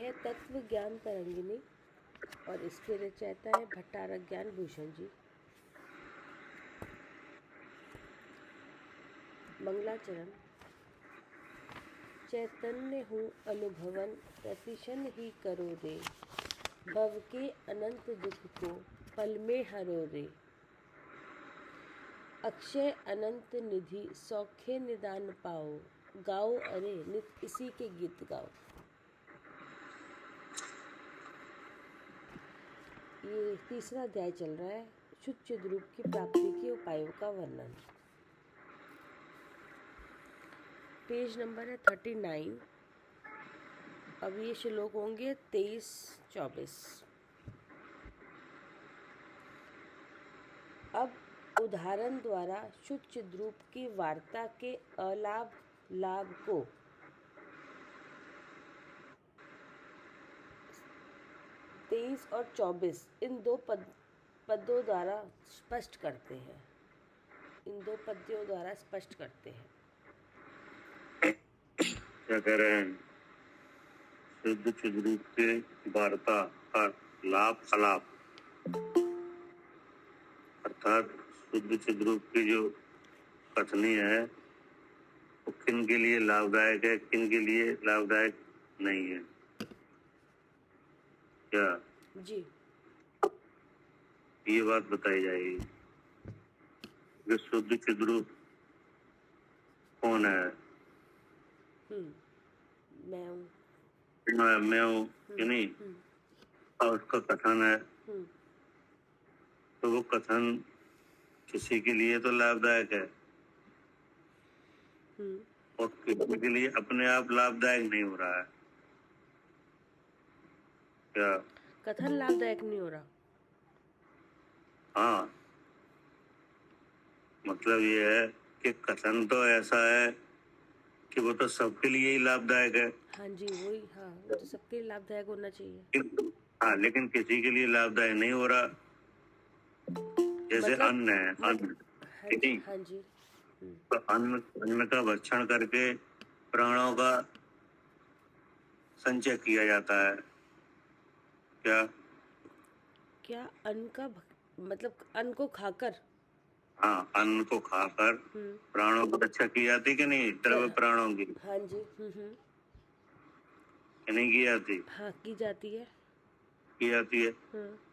है तत्व ज्ञान तरंगिनी और इसके रचयिता है भट्टारक ज्ञान भूषण जी। मंगलाचरण। चैतन्य हूँ अनुभवन प्रतिशन ही करो रे, भव के अनंत दुख को पल में हरो रे। अक्षय अनंत निधि सौख्य निदान पाओ, गाओ अरे नित इसी के गीत गाओ। ये तीसरा अध्याय चल रहा है, शुद्ध चिद्रूप की प्राप्ति के उपायों का वर्णन। पेज नंबर है 39। अब ये श्लोक होंगे 23-24। अब उदाहरण द्वारा शुद्ध चिद्रूप की वार्ता के अलाभ लाभ को 23 और 24 इन दो पदों द्वारा स्पष्ट करते हैं। इन दो पद्यों द्वारा स्पष्ट करते हैं। क्या कह रहे हैं? शुद्ध चिद्रूप के वार्ता का लाभ अलाप, अर्थात शुद्ध चिद्रूप की जो कथनी है वो किन के लिए लाभदायक है, किन के लिए लाभदायक नहीं है। क्या जी, ये बात बताई जाएगी कि शुद्ध चिद्रूप कौन है? मैं हूँ। मैं हूँ कि नहीं, और उसका कथन है तो वो कथन किसी के लिए तो लाभदायक है और किसी के लिए अपने आप लाभदायक नहीं हो रहा है। क्या कथन लाभदायक नहीं हो रहा? हाँ, मतलब ये है कि कथन तो ऐसा है कि वो तो सबके लिए ही लाभदायक है। हाँ जी, वही। हाँ, वो तो सबके लिए लाभदायक होना चाहिए। हाँ, लेकिन किसी के लिए लाभदायक नहीं हो रहा। जैसे मतलब, अन्न है, अन्न नहीं, हाँ जी। तो अन्न का भक्षण करके प्राणों का संचय किया जाता है। क्या अन्न का मतलब अन्न को खाकर? हाँ, अन्न को खाकर प्राणों की रक्षा की जाती कि नहीं, द्रव्य प्राणों की? हाँ जी। नहीं की जाती? हाँ, की जाती है। की जाती है।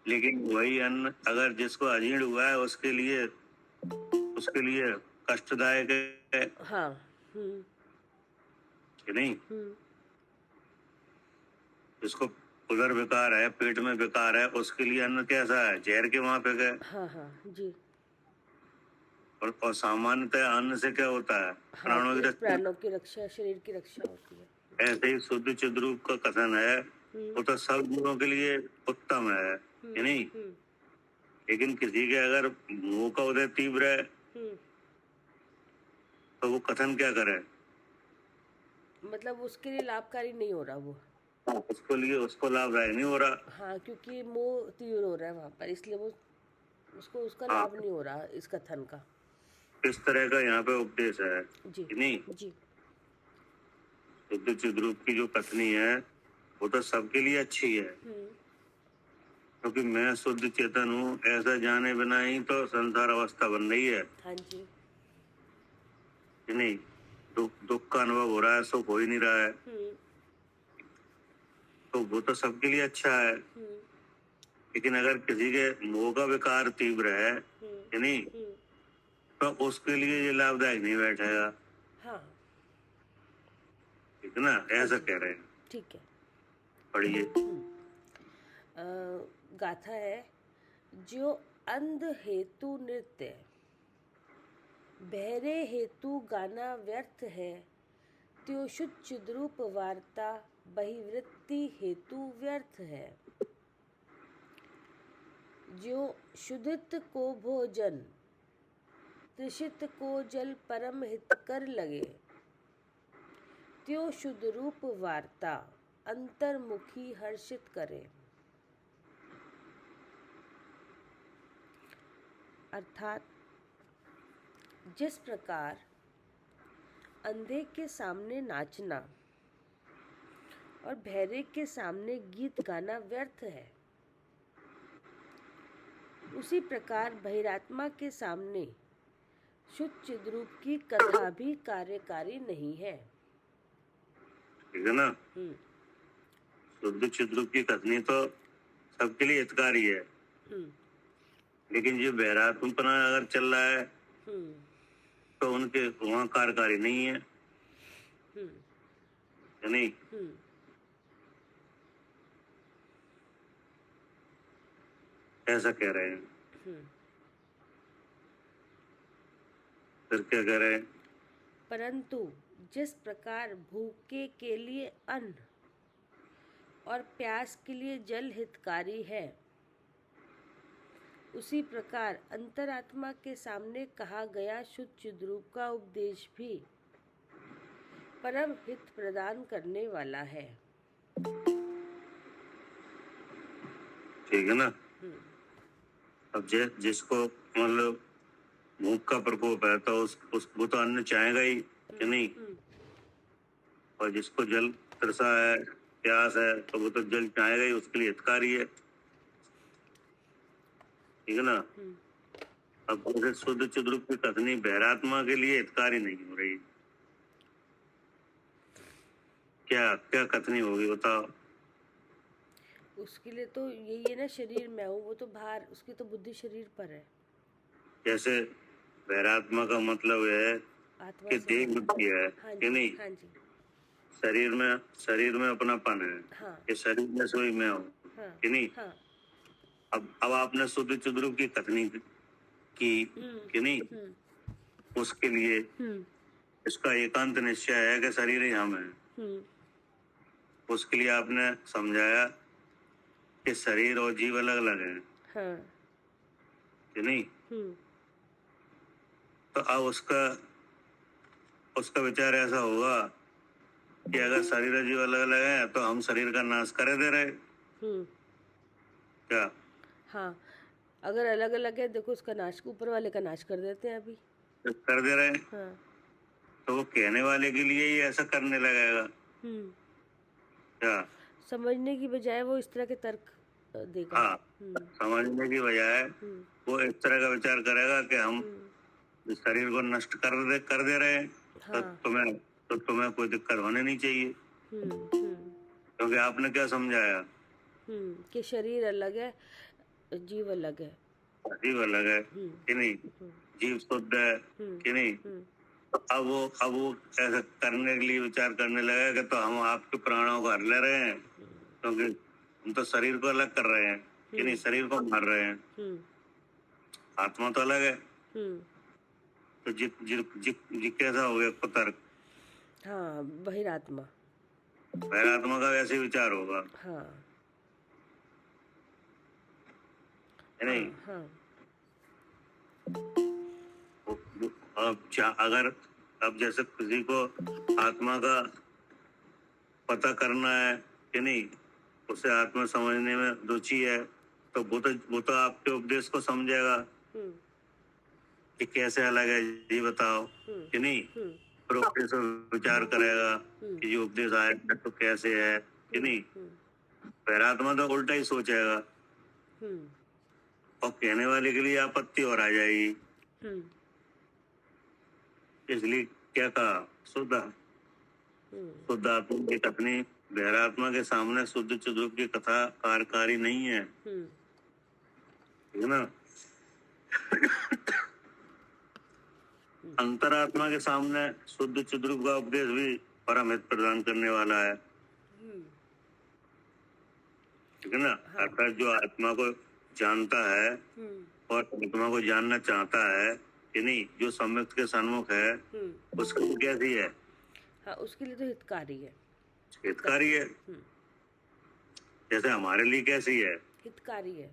लेकिन वही अन्न अगर जिसको अजीर्ण हुआ है उसके लिए कष्टदायक है। हाँ। कि नहीं? जिसको उदर विकार है, पेट में विकार है, उसके लिए अन्न कैसा है? जहर के माफिक है। हाँ हाँ जी। और सामान्यतः अन्न से क्या होता है? प्राणों की रक्षा, शरीर की रक्षा होती है। ऐसे ही शुद्ध चिद्रूप का कथन है वो तो सब गुणों के लिए उत्तम है कि नहीं। लेकिन किसी के अगर मुंह का उदय तीव्र है तो वो कथन क्या करे? मतलब उसके लिए लाभकारी नहीं हो रहा वो। उसको लाभदायक नहीं हो रहा। हाँ, क्योंकि मोह तीव्र हो रहा है वहाँ पर, इसलिए वो उसका हाँ, लाभ नहीं हो रहा इस कथन का। इस तरह का यहाँ पे उपदेश है जी कि नहीं। जी। शुद्ध चिद्रूप की जो कथनी है वो तो सबके लिए अच्छी है, क्योंकि मैं शुद्ध चेतन हूँ ऐसा जाने बिना ही तो संसार अवस्था बन रही है। हाँ जी। कि नहीं, दुख का अनुभव हो रहा है, सुख हो ही नहीं रहा है, तो वो तो सबके लिए अच्छा है। लेकिन अगर किसी के मोह का विकार तीव्र है कि नहीं, तो उसके लिए ये लाभदायक नहीं बैठेगा। हाँ, ठीक है ना, ऐसा कह रहे हैं। ठीक है, पढ़िए। गाथा है, जो अंध हेतु नृत्य, बहरे हेतु गाना व्यर्थ है, त्यो शुद्ध चिद्रूप वार्ता बहिवृत्ति हेतु व्यर्थ है। जो शुद्धित को भोजन, तृषित को जल परम हित कर लगे, त्यो शुद्ध रूप वार्ता अंतर्मुखी हर्षित करे। अर्थात जिस प्रकार अंधे के सामने नाचना और बहरे के सामने गीत गाना व्यर्थ है। उसी प्रकार बहिरात्मा के सामने शुद्ध चिद्रूप की कथा भी कार्यकारी नहीं है। ठीक है ना। हम्म शुद्ध चिद्रूप की कथनी तो सबके लिए हितकारी है, हम्म लेकिन जो बहरात्मपना अगर चल रहा है हम्म तो उनके वहाँ कार्यकारी नहीं है, हम्म या नहीं। हम्म ऐसा कह रहे हैं। हम्म फिर क्या कह रहे हैं? परंतु जिस प्रकार भूखे के लिए अन्न और प्यास के लिए जल हितकारी है, उसी प्रकार अंतरात्मा के सामने कहा गया शुद्ध चिद्रूप का उपदेश भी परम हित प्रदान करने वाला है। ठीक है ना। हम्म अब जिसको मतलब भूख का प्रकोप है तो उस वो तो अन्न चाहेगा ही, कि नहीं। हम्म और जिसको जल तरसा है, प्यास है, तो वो तो जल चाहेगा ही, उसके लिए हितकारी है। ठीक है ना। हम्म अब जैसे शुद्ध चिद्रूप की कथनी बहरात्मा के लिए हितकारी नहीं हो रही, क्या क्या कथनी होगी बताओ। उसके लिए तो यही है ना, शरीर मैं हूँ, वो तो बाहर, उसकी तो बुद्धि शरीर पर है। जैसे बहरात्मा का मतलब है आत्मा कि से देह बुद्धि है, हाँ कि जी नहीं। हाँ जी शरीर में अपनापन है, हाँ कि शरीर में सोई मैं हूँ, हाँ कि नहीं। हाँ अब आपने शुद्ध चिद्रूप की कथनी की, कि नहीं। हम्म उसके लिए हम्म इसका एकांत निश्चय है कि शरीर ही हम है। हम्म उसके लिए आपने समझाया कि शरीर और जीव अलग अलग है, हाँ कि नहीं। हम्म तो अब उसका उसका विचार ऐसा होगा कि अगर शरीर और जीव अलग अलग है तो हम शरीर का नाश करे दे रहे, हम्म क्या। हाँ, अगर अलग अलग है, देखो उसका नाश, ऊपर वाले का नाश कर देते हैं अभी। कर दे रहे, हाँ तो वो कहने वाले के लिए ही ऐसा करने लगेगा, हम्म क्या। समझने की बजाय वो इस तरह के तर्क देगा। हाँ, समझने की बजाय हम्म वो इस तरह का विचार करेगा कि हम हम्म इस शरीर को नष्ट कर दे रहे हैं, तो हाँ तुम्हें कोई दिक्कत होने नहीं चाहिए, हम्म क्योंकि आपने क्या समझाया, कि शरीर अलग है, जीव अलग है। जीव अलग है, हम्म कि नहीं। हम्म जीव शुद्ध है, कि नहीं। हम्म तो अब वो ऐसा करने के लिए विचार करने लगा कि तो हम आपके प्राणों को हर ले रहे हैं, क्योंकि हम तो शरीर को अलग कर रहे हैं, कि नहीं, शरीर को मार रहे हैं। हम्म आत्मा तो अलग है। हम्म तो जी कैसा हो गया तर्क। हाँ, बहिरात्मा। फिर आत्मा का वैसे ही विचार होगा, हाँ है हाँ नहीं। हाँ अगर अब जैसे किसी को आत्मा का पता करना है, कि नहीं, उसे आत्मा समझने में रुचि है, तो वो तो आपके उपदेश को समझेगा हम्म कि कैसे अलग है ये बताओ, कि नहीं। हम्म फिर उपदेश पर विचार करेगा कि ये उपदेश आया तो कैसे है, कि नहीं। फिर आत्मा तो उल्टा ही सोचेगा, हम्म और कहने वाले के लिए आपत्ति और आ जाएगी। हम्म इसलिए क्या कहा, शुद्ध आत्मा की कथनी बहरात्मा के सामने शुद्ध चिद्रूप की कथा कार्यकारी नहीं है, ठीक है ना। अंतरात्मा के सामने शुद्ध चिद्रूप का उपदेश भी परम हित प्रदान करने वाला है, ठीक है ना। अर्थात जो आत्मा को जानता है और आत्मा को जानना चाहता है, कि नहीं, जो सम्यक के सन्मुख है, उसके लिए कैसी है, हाँ, उसके लिए तो हितकारी है। हितकारी है। जैसे हमारे लिए कैसी है, हितकारी है।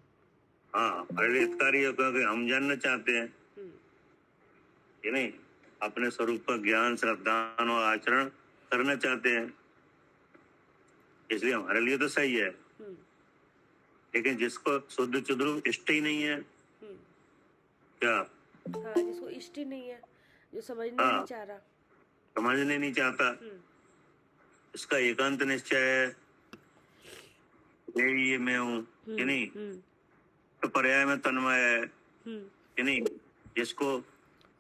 हाँ, हमारे लिए हितकारी है, क्योंकि हम जानना चाहते हैं, कि नहीं, अपने स्वरूप का ज्ञान, श्रद्धान और आचरण करना चाहते हैं, इसलिए हमारे लिए तो सही है। लेकिन जिसको शुद्ध चिद्रूप इष्ट ही नहीं है, क्या। हाँ, जिसको इष्ट ही नहीं है, जो समझना ही नहीं चाह रहा। समझने नहीं चाहता, इसका एकांत निश्चय है, ये मैं हूँ कि नहीं। तो पर्याय में तन्मय है कि नहीं, जिसको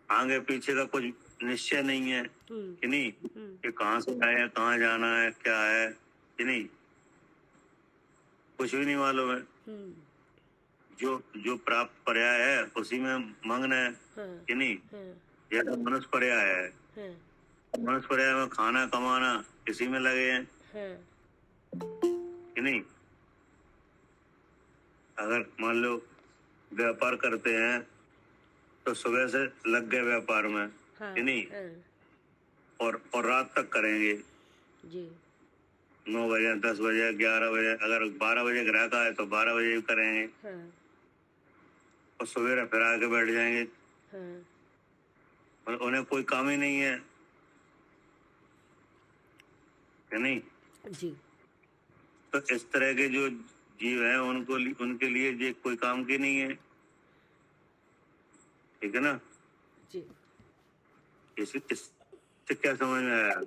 आगे पीछे का कुछ निश्चय नहीं है कि नहीं, कि कहाँ से आए हैं, कहाँ जाना है, क्या है कि नहीं, कुछ भी नहीं मालूम है। जो जो प्राप्त पर्याय है उसी में मग्न है कि नहीं। जैसा मनुष्य पर्याय है, मनुष्य पर्याय में खाना कमाना इसी में लगे हैं कि नहीं। अगर मान लो व्यापार करते हैं तो सुबह से लग गए व्यापार में कि नहीं, और रात तक करेंगे जी। 9 बजे, 10 बजे, 11 बजे, अगर 12 बजे ग्राहक आए तो 12 बजे भी करेंगे और सवेरे फिर आके बैठ जाएंगे और उन्हें कोई काम ही नहीं है कि नहीं जी। तो इस तरह के जो जीव हैं उनके लिए ये कोई काम की नहीं है, ठीक है ना जी। इससे क्या समझ में आया?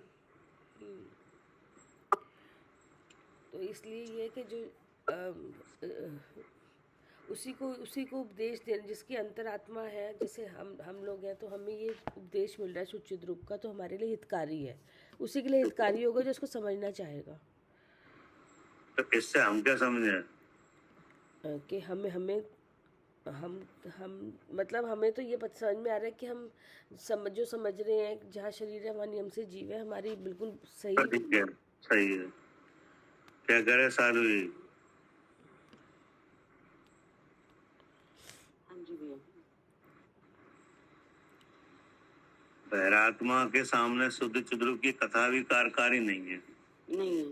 तो इसलिए ये कि जो उसी को उपदेश देना, जिसकी अंतरात्मा है, जैसे हम लोग हैं, तो हमें ये उपदेश मिल रहा है सुचित रूप का, तो हमारे लिए हितकारी है। उसी के लिए हितकारी होगा जो उसको समझना चाहेगा। तो इससे हम क्या समझे कि हम मतलब हमें तो ये समझ में आ रहा है कि हम जो समझ रहे हैं, जहाँ शरीर है वहाँ नियम से जीव है, हमारी बिल्कुल सही है, सही है। क्या करे साधु जी? बहरात्मा के सामने शुद्ध चिद्रूप की कथा भी कारकारी नहीं है। नहीं।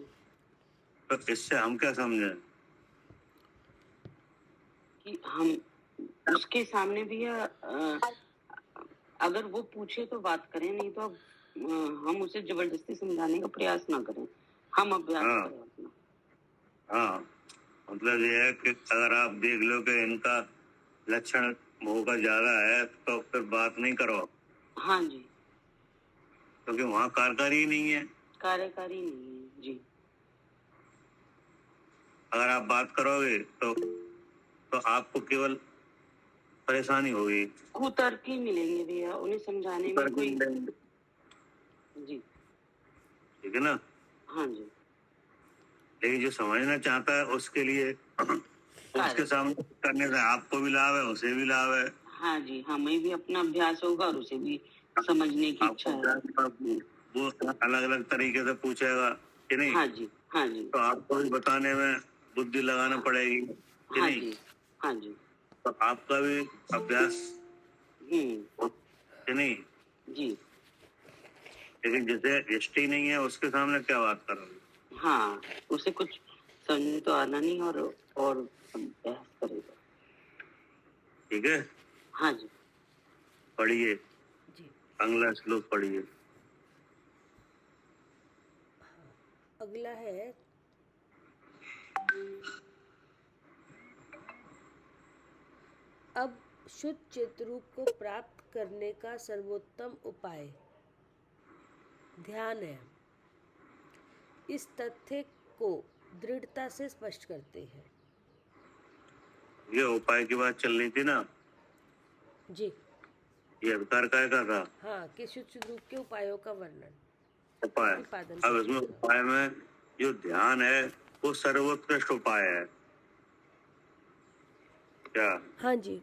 तो इससे हम क्या समझे कि हम उसके सामने भी अगर वो पूछे तो बात करें, नहीं तो हम उसे जबरदस्ती समझाने का प्रयास ना करें, हम अभ्यास करें अपना। हाँ, मतलब ये है कि अगर आप देख लो कि इनका लक्षण मोह का ज्यादा है तो फिर बात नहीं करो। हाँ जी, क्योंकि वहाँ कार्यकारी नहीं है। कार्यकारी नहीं है जी। अगर आप बात करोगे तो आपको केवल परेशानी होगी, कुतर्क ही मिलेंगे भैया, उन्हें समझाने में कोई जी, ठीक है ना। हाँ जी। लेकिन जो समझना चाहता है उसके लिए उसके सामने करने से आपको भी लाभ है, उसे भी लाभ है। हाँ जी, हमें भी अपना अभ्यास होगा और उसे भी समझने की इच्छा है। वो अलग अलग तरीके से पूछेगा कि नहीं। हाँ जी, हाँ जी। तो आपको भी बताने में बुद्धि लगाना पड़ेगी कि हाँ नहीं। जी, हाँ जी। तो आपका भी अभ्यास कि नहीं जी। लेकिन जिसे दृष्टि नहीं है उसके सामने क्या बात करोगे। हाँ, उसे कुछ समझ तो आना नहीं और अभ्यास करेगा। ठीक है। हाँ जी, पढ़िए जी, अगला श्लोक पढ़िए। अगला है अब शुद्ध चित्रूप को प्राप्त करने का सर्वोत्तम उपाय ध्यान है। इस तथ्य को दृढ़ता से स्पष्ट करते हैं। ये उपाय की बात चल रही थी ना जी। ये अवतार काय का था। हाँ, कि शुद्ध रूप के उपायों का वर्णन। उपाय, अब इसमें उपाय में जो ध्यान है वो सर्वोत्कृष्ट उपाय है क्या। हाँ जी।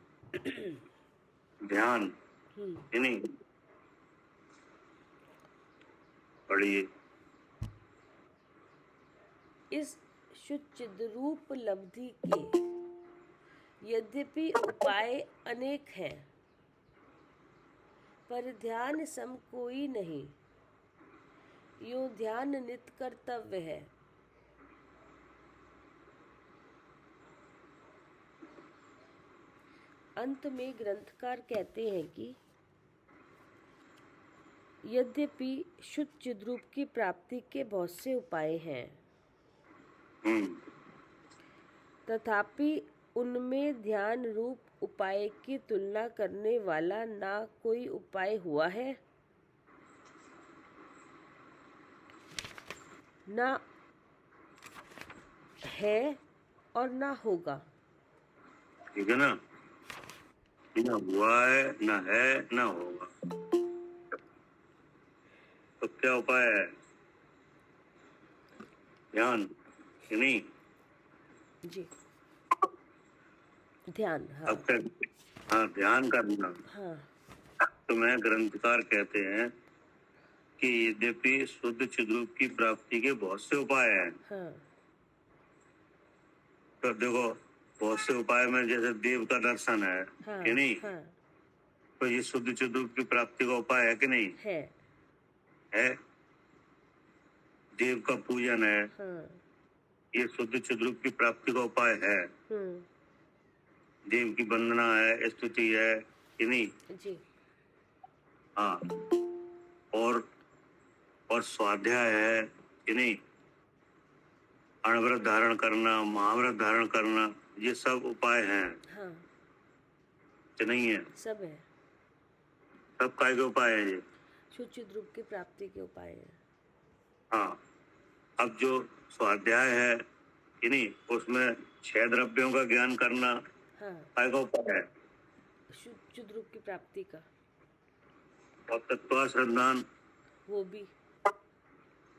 ध्यान नहीं पढ़िए। इस शुद्ध रूप लब्धि के यद्यपि उपाय अनेक हैं, पर ध्यान सम कोई नहीं। यो ध्यान नित्य कर्तव्य है। अंत में ग्रंथकार कहते हैं कि यद्यपि शुद्ध चिद्रूप की प्राप्ति के बहुत से उपाय हैं, तथापि उनमें ध्यान रूप उपाय की तुलना करने वाला ना कोई उपाय हुआ है। ना है और ना होगा। ठीक है ना, ना हुआ है, ना है, ना होगा। तो क्या उपाय है? ध्यान, कि नहीं? जी, ध्यान। हाँ अब क्या? हाँ, ध्यान करना। हाँ तो मैं ग्रंथकार कहते हैं कि यद्यपि शुद्ध चिद्रूप की प्राप्ति के बहुत से उपाय हैं। हाँ तो देखो, बहुत से उपाय में जैसे देव का दर्शन है हाँ कि नहीं, हाँ तो ये शुद्ध चिद्रूप की प्राप्ति का उपाय है कि नहीं? है। है। देव का पूजन है, हाँ ये शुद्ध चिद्रूप की प्राप्ति का उपाय है। हम्म, देव की वंदना है, स्तुति है कि नहीं? जी हाँ। और स्वाध्याय है कि नहीं? अणव्रत धारण करना, महाव्रत धारण करना, ये सब उपाय हैं हाँ कि नहीं है? सब है। सब काय के उपाय है ये। शुद्ध चिद्रूप की प्राप्ति के उपाय हैं। हाँ। अब जो स्वाध्याय है कि नहीं, उसमें 6 द्रव्यों का ज्ञान करना हाँ काय का उपाय है। शुद्ध चिद्रूप की प्राप्ति का, और तत्व श्रद्धान, वो भी।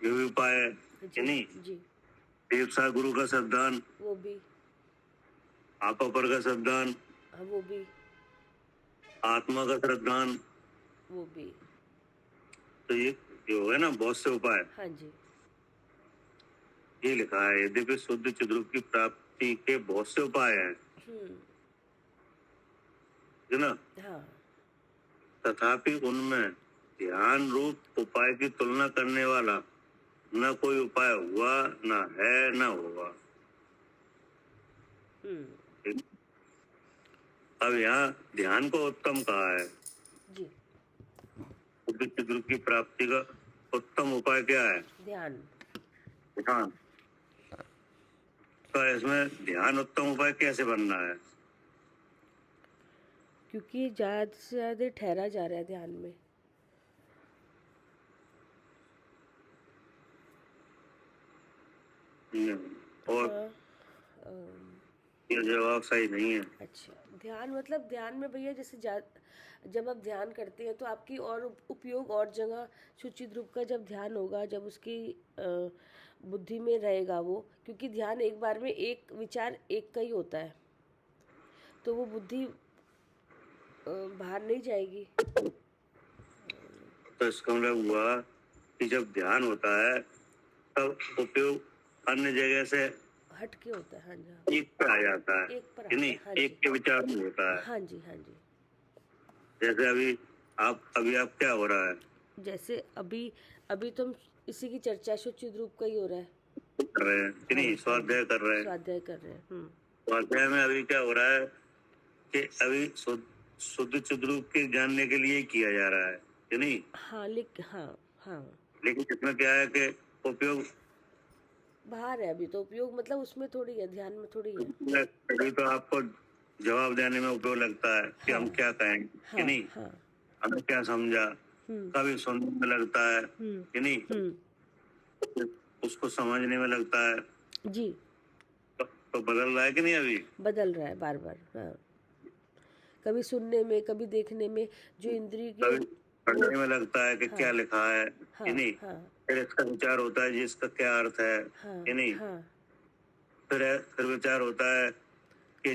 ये भी उपाय है कि जी नहीं? जी देवसा गुरु का श्रद्धान, वो भी। आपा पर का श्रद्धान, हाँ वो भी आत्मा का श्रद्धान। वो भी। तो ये हो गए ना बहुत से उपाय। हाँ जी ये लिखा है यद्यपि शुद्ध चिद्रूप की प्राप्ति के बहुत से उपाय हैं, है ना? हाँ तथापि उनमें ध्यान रूप उपाय की तुलना करने वाला न कोई उपाय हुआ, न है, न होगा। अब यहाँ ध्यान को उत्तम कहा है। जी शुद्ध चिद्रूप की प्राप्ति का उत्तम उपाय क्या है? ध्यान। ध्यान। तो इसमें ध्यान उत्तम उपाय कैसे बनना है? क्योंकि ज़्यादा से ज़्यादा ठहरा जा रहा है ध्यान में। और हाँ, ये जवाब सही नहीं है। अच्छा, ध्यान मतलब ध्यान में भैया जैसे जब आप ध्यान करते हैं तो आपकी और उपयोग और जगह शुद्ध चिद्रूप का जब ध्यान होगा, जब उसकी बुद्धि में रहेगा वो, क्योंकि ध्यान एक बार में एक विचार एक का ही होता है, तो वो बुद्धि बाहर नहीं जाएगी। तो इसका मतलब हुआ कि जब ध्यान होता है तब उपयोग अन्य जगह से हट के होता है। हाँ जी हाँ। एक पे आ जाता है एक पर कि आता नहीं? है। हाँ एक जी के विचार में होता है। हाँ जी हाँ जी। जैसे अभी आप क्या हो रहा है? जैसे अभी अभी तो हम इसी की चर्चा शुद्ध चिद्रूप का ही हो रहा है। कर रहे हैं कि नहीं? स्वाध्याय कर रहे हैं। स्वाध्याय कर रहे हैं। स्वाध्याय में अभी क्या हो रहा है कि अभी शुद्ध चिद्रूप के जानने के लिए किया जा रहा है कि नहीं? हाँ हाँ लेकिन इसमें क्या है कि उपयोग बाहर है अभी, तो उपयोग मतलब उसमें थोड़ी है, ध्यान में थोड़ी है। अभी तो आपको जवाब देने में उपयोग लगता है कि हम क्या कहें कि नहीं? हाँ हमें क्या समझा, कभी सुनने में लगता है कि नहीं, उसको समझने में लगता है। जी तो बदल रहा है कि नहीं? अभी बदल रहा है बार बार। हाँ, कभी सुनने में, कभी देखने में, जो इंद्रिय कभी के पढ़ने में लगता है कि क्या लिखा है कि नहीं, फिर इसका विचार होता है जी इसका क्या अर्थ है कि नहीं, फिर विचार होता है कि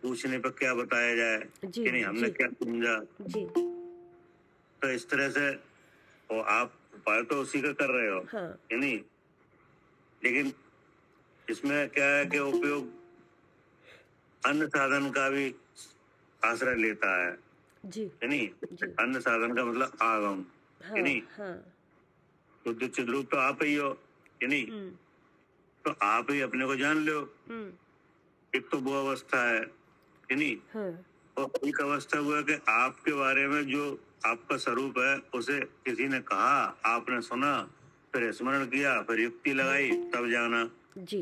पूछने पर क्या बताया जाए कि नहीं, हमने क्या समझा। जी तो इस तरह से वो आप उपाय तो उसी का कर रहे हो कि नहीं, लेकिन इसमें क्या है कि उपयोग अन्य साधन का भी आश्रय लेता है जी कि नहीं? अन्य साधन का मतलब आगम कि नहीं? शुद्ध चिद्रूप तो आप ही हो कि नहीं? तो आप ही अपने को जान लो। एक तो वो अवस्था है कि नहीं, और एक अवस्था हुआ कि आपके बारे में जो आपका स्वरूप है उसे किसी ने कहा, आपने सुना, फिर स्मरण किया, फिर युक्ति लगाई, तब जाना। जी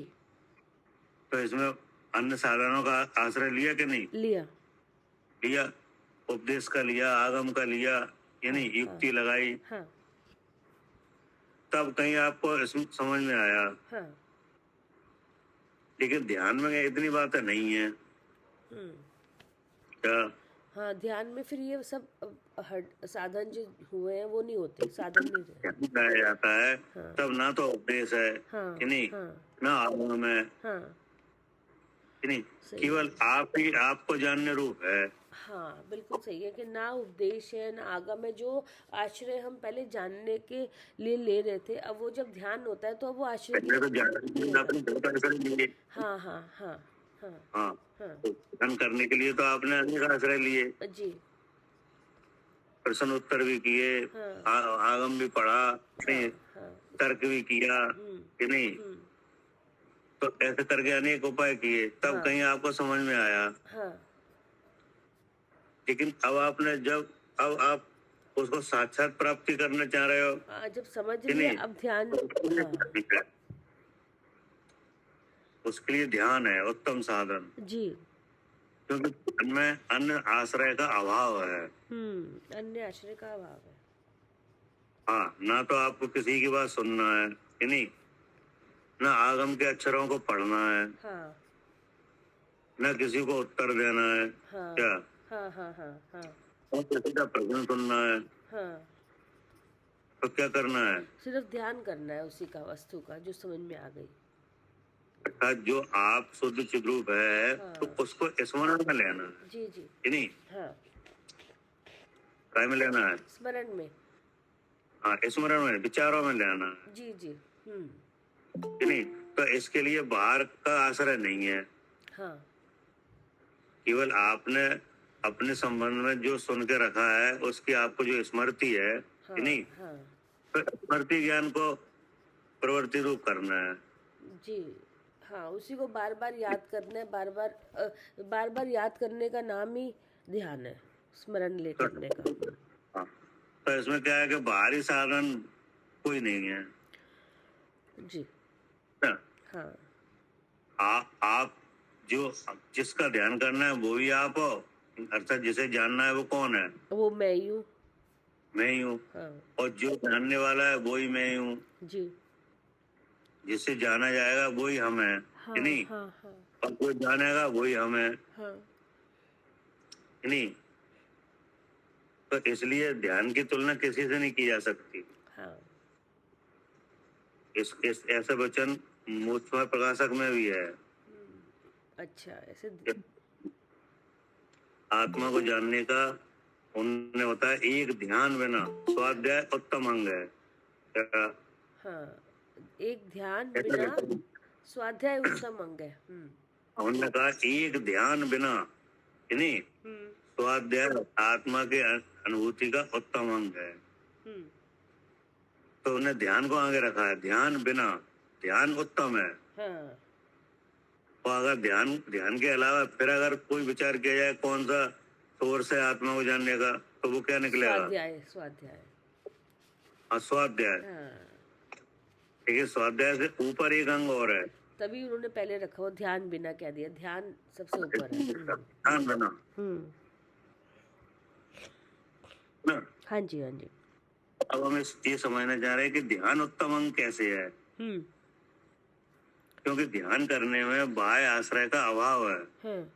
तो इसमें अन्य साधनों का आश्रय लिया कि नहीं? लिया। उपदेश का लिया, आगम का लिया, यानी युक्ति लगाई। तब कहीं आपको समझ में आया। हाँ। लेकिन ध्यान में इतनी बातें नहीं है हम्म। क्या? हाँ, ध्यान में फिर ये सब साधन जो हुए हैं वो नहीं होते, साधन नहीं रहे। ध्यान बनाया जाता है हाँ। तब ना तो उपदेश है हाँ। कि नहीं, हाँ। ना आगम है हाँ। कि नहीं, सही केवल है। आप ही आपको जानने रूप है। हाँ, बिल्कुल सही है कि ना उपदेश है ना आगम है। जो आश्रय हम पहले जानने के लिए ले रहे थे, अब वो जब ध्यान होता है तो अब वो आश्रय की पहले तो जरूरत नहीं जानने होता। आपने बहुत आश्रय लिए। हाँ हाँ हाँ। हाँ। हाँ, हाँ। तो ध्यान करने के लिए तो आपने अनेक आश्रय लिए, जी। प्रश्न उत्तर भी किए, हाँ। आगम भी पढ़ा, हाँ। नहीं, हाँ। तर्क भी किया हम्म। कि नहीं, हम्म। तो ऐसे करके अनेक उपाय किए तब हाँ। कहीं आपको समझ में आया। हाँ। लेकिन अब आप उसको साक्षात प्राप्ति करना चाह रहे हो हाँ, जब समझ कि लिया नहीं, अब ध्यान। तो हाँ। उसके लिए ध्यान है उत्तम साधन, जी। क्योंकि उनमें अन्य आश्रय का अभाव है। अन्य आश्रय का अभाव है। हाँ, ना तो आपको किसी की बात सुनना है कि नहीं, ना आगम के अक्षरों को पढ़ना है, हाँ। ना किसी को उत्तर देना है, हाँ। क्या, हाँ। हाँ। हाँ। हाँ। और किसी का प्रश्न सुनना है, हाँ। तो क्या करना है, सिर्फ ध्यान करना है उसी का, वस्तु का जो समझ में आ गई। अर्थात जो आप शुद्ध चिद्रूप है हाँ। तो उसको स्मरण में लेना है जी जी। कि नहीं, हाँ, काय में लेना है, स्मरण में। हाँ स्मरण में, विचारों में लेना है जी जी। कि नहीं। तो इसके लिए बाहर का आश्रय नहीं है, हाँ। केवल आपने अपने संबंध में जो सुन के रखा है उसकी आपको जो स्मृति है हाँ। कि नहीं, हाँ। तो स्मृति ज्ञान को प्रवृत्ति रूप करना है। जी। हाँ, उसी को बार बार याद करना है, बार बार याद करने का नाम ही ध्यान है, स्मरण ले तो, करने का। हाँ, तो इसमें क्या है कि बाहरी साधन कोई नहीं है जी। ना? हाँ। आप जो जिसका ध्यान करना है वो ही आप हो, अर्थात जिसे जानना है वो कौन है, वो मैं ही हूँ। मैं ही हूँ, हाँ। और जो जानने वाला है वो ही मैं ही हूँ, जी। जिससे जाना जाएगा वो ही हम है हाँ। कि नहीं, हाँ। हाँ। और जो जानेगा वो ही हम है हाँ। कि नहीं। तो इसलिए ध्यान की तुलना किसी से नहीं की जा सकती। हाँ। इस ऐसा वचन मूर्छमय प्रकाशक में भी है। अच्छा, ऐसे। आत्मा को जानने का उन्होंने बताया एक ध्यान बिना स्वाध्याय उत्तम अंग है। क्या? हाँ, एक ध्यान बिना स्वाध्याय उत्तम अंग है। उन्होंने कहा एक ध्यान बिना कि नहीं, स्वाध्याय आत्मा के अनुभूति का उत्तम अंग है। तो उन्हें ध्यान को आगे रखा है, ध्यान बिना, ध्यान उत्तम है। हाँ। और अगर ध्यान के अलावा फिर अगर कोई विचार किया जाए कौन सा सोर्स है आत्मा को जानने का, तो वो क्या निकलेगा, स्वाध्याय। स्वाध्याय। स्वाध्याय। हाँ, ठीक है, स्वाध्याय से ऊपर एक अंग और है, तभी उन्होंने पहले रखा, वो ध्यान बिना कह दिया, ध्यान सबसे ऊपर है। ध्यान बिना ना। हाँ जी। हाँ जी। अब हम ये समझना चाह रहे हैं कि ध्यान उत्तम अंग कैसे है, क्योंकि ध्यान करने में बाह्य आश्रय का अभाव है। हाँ।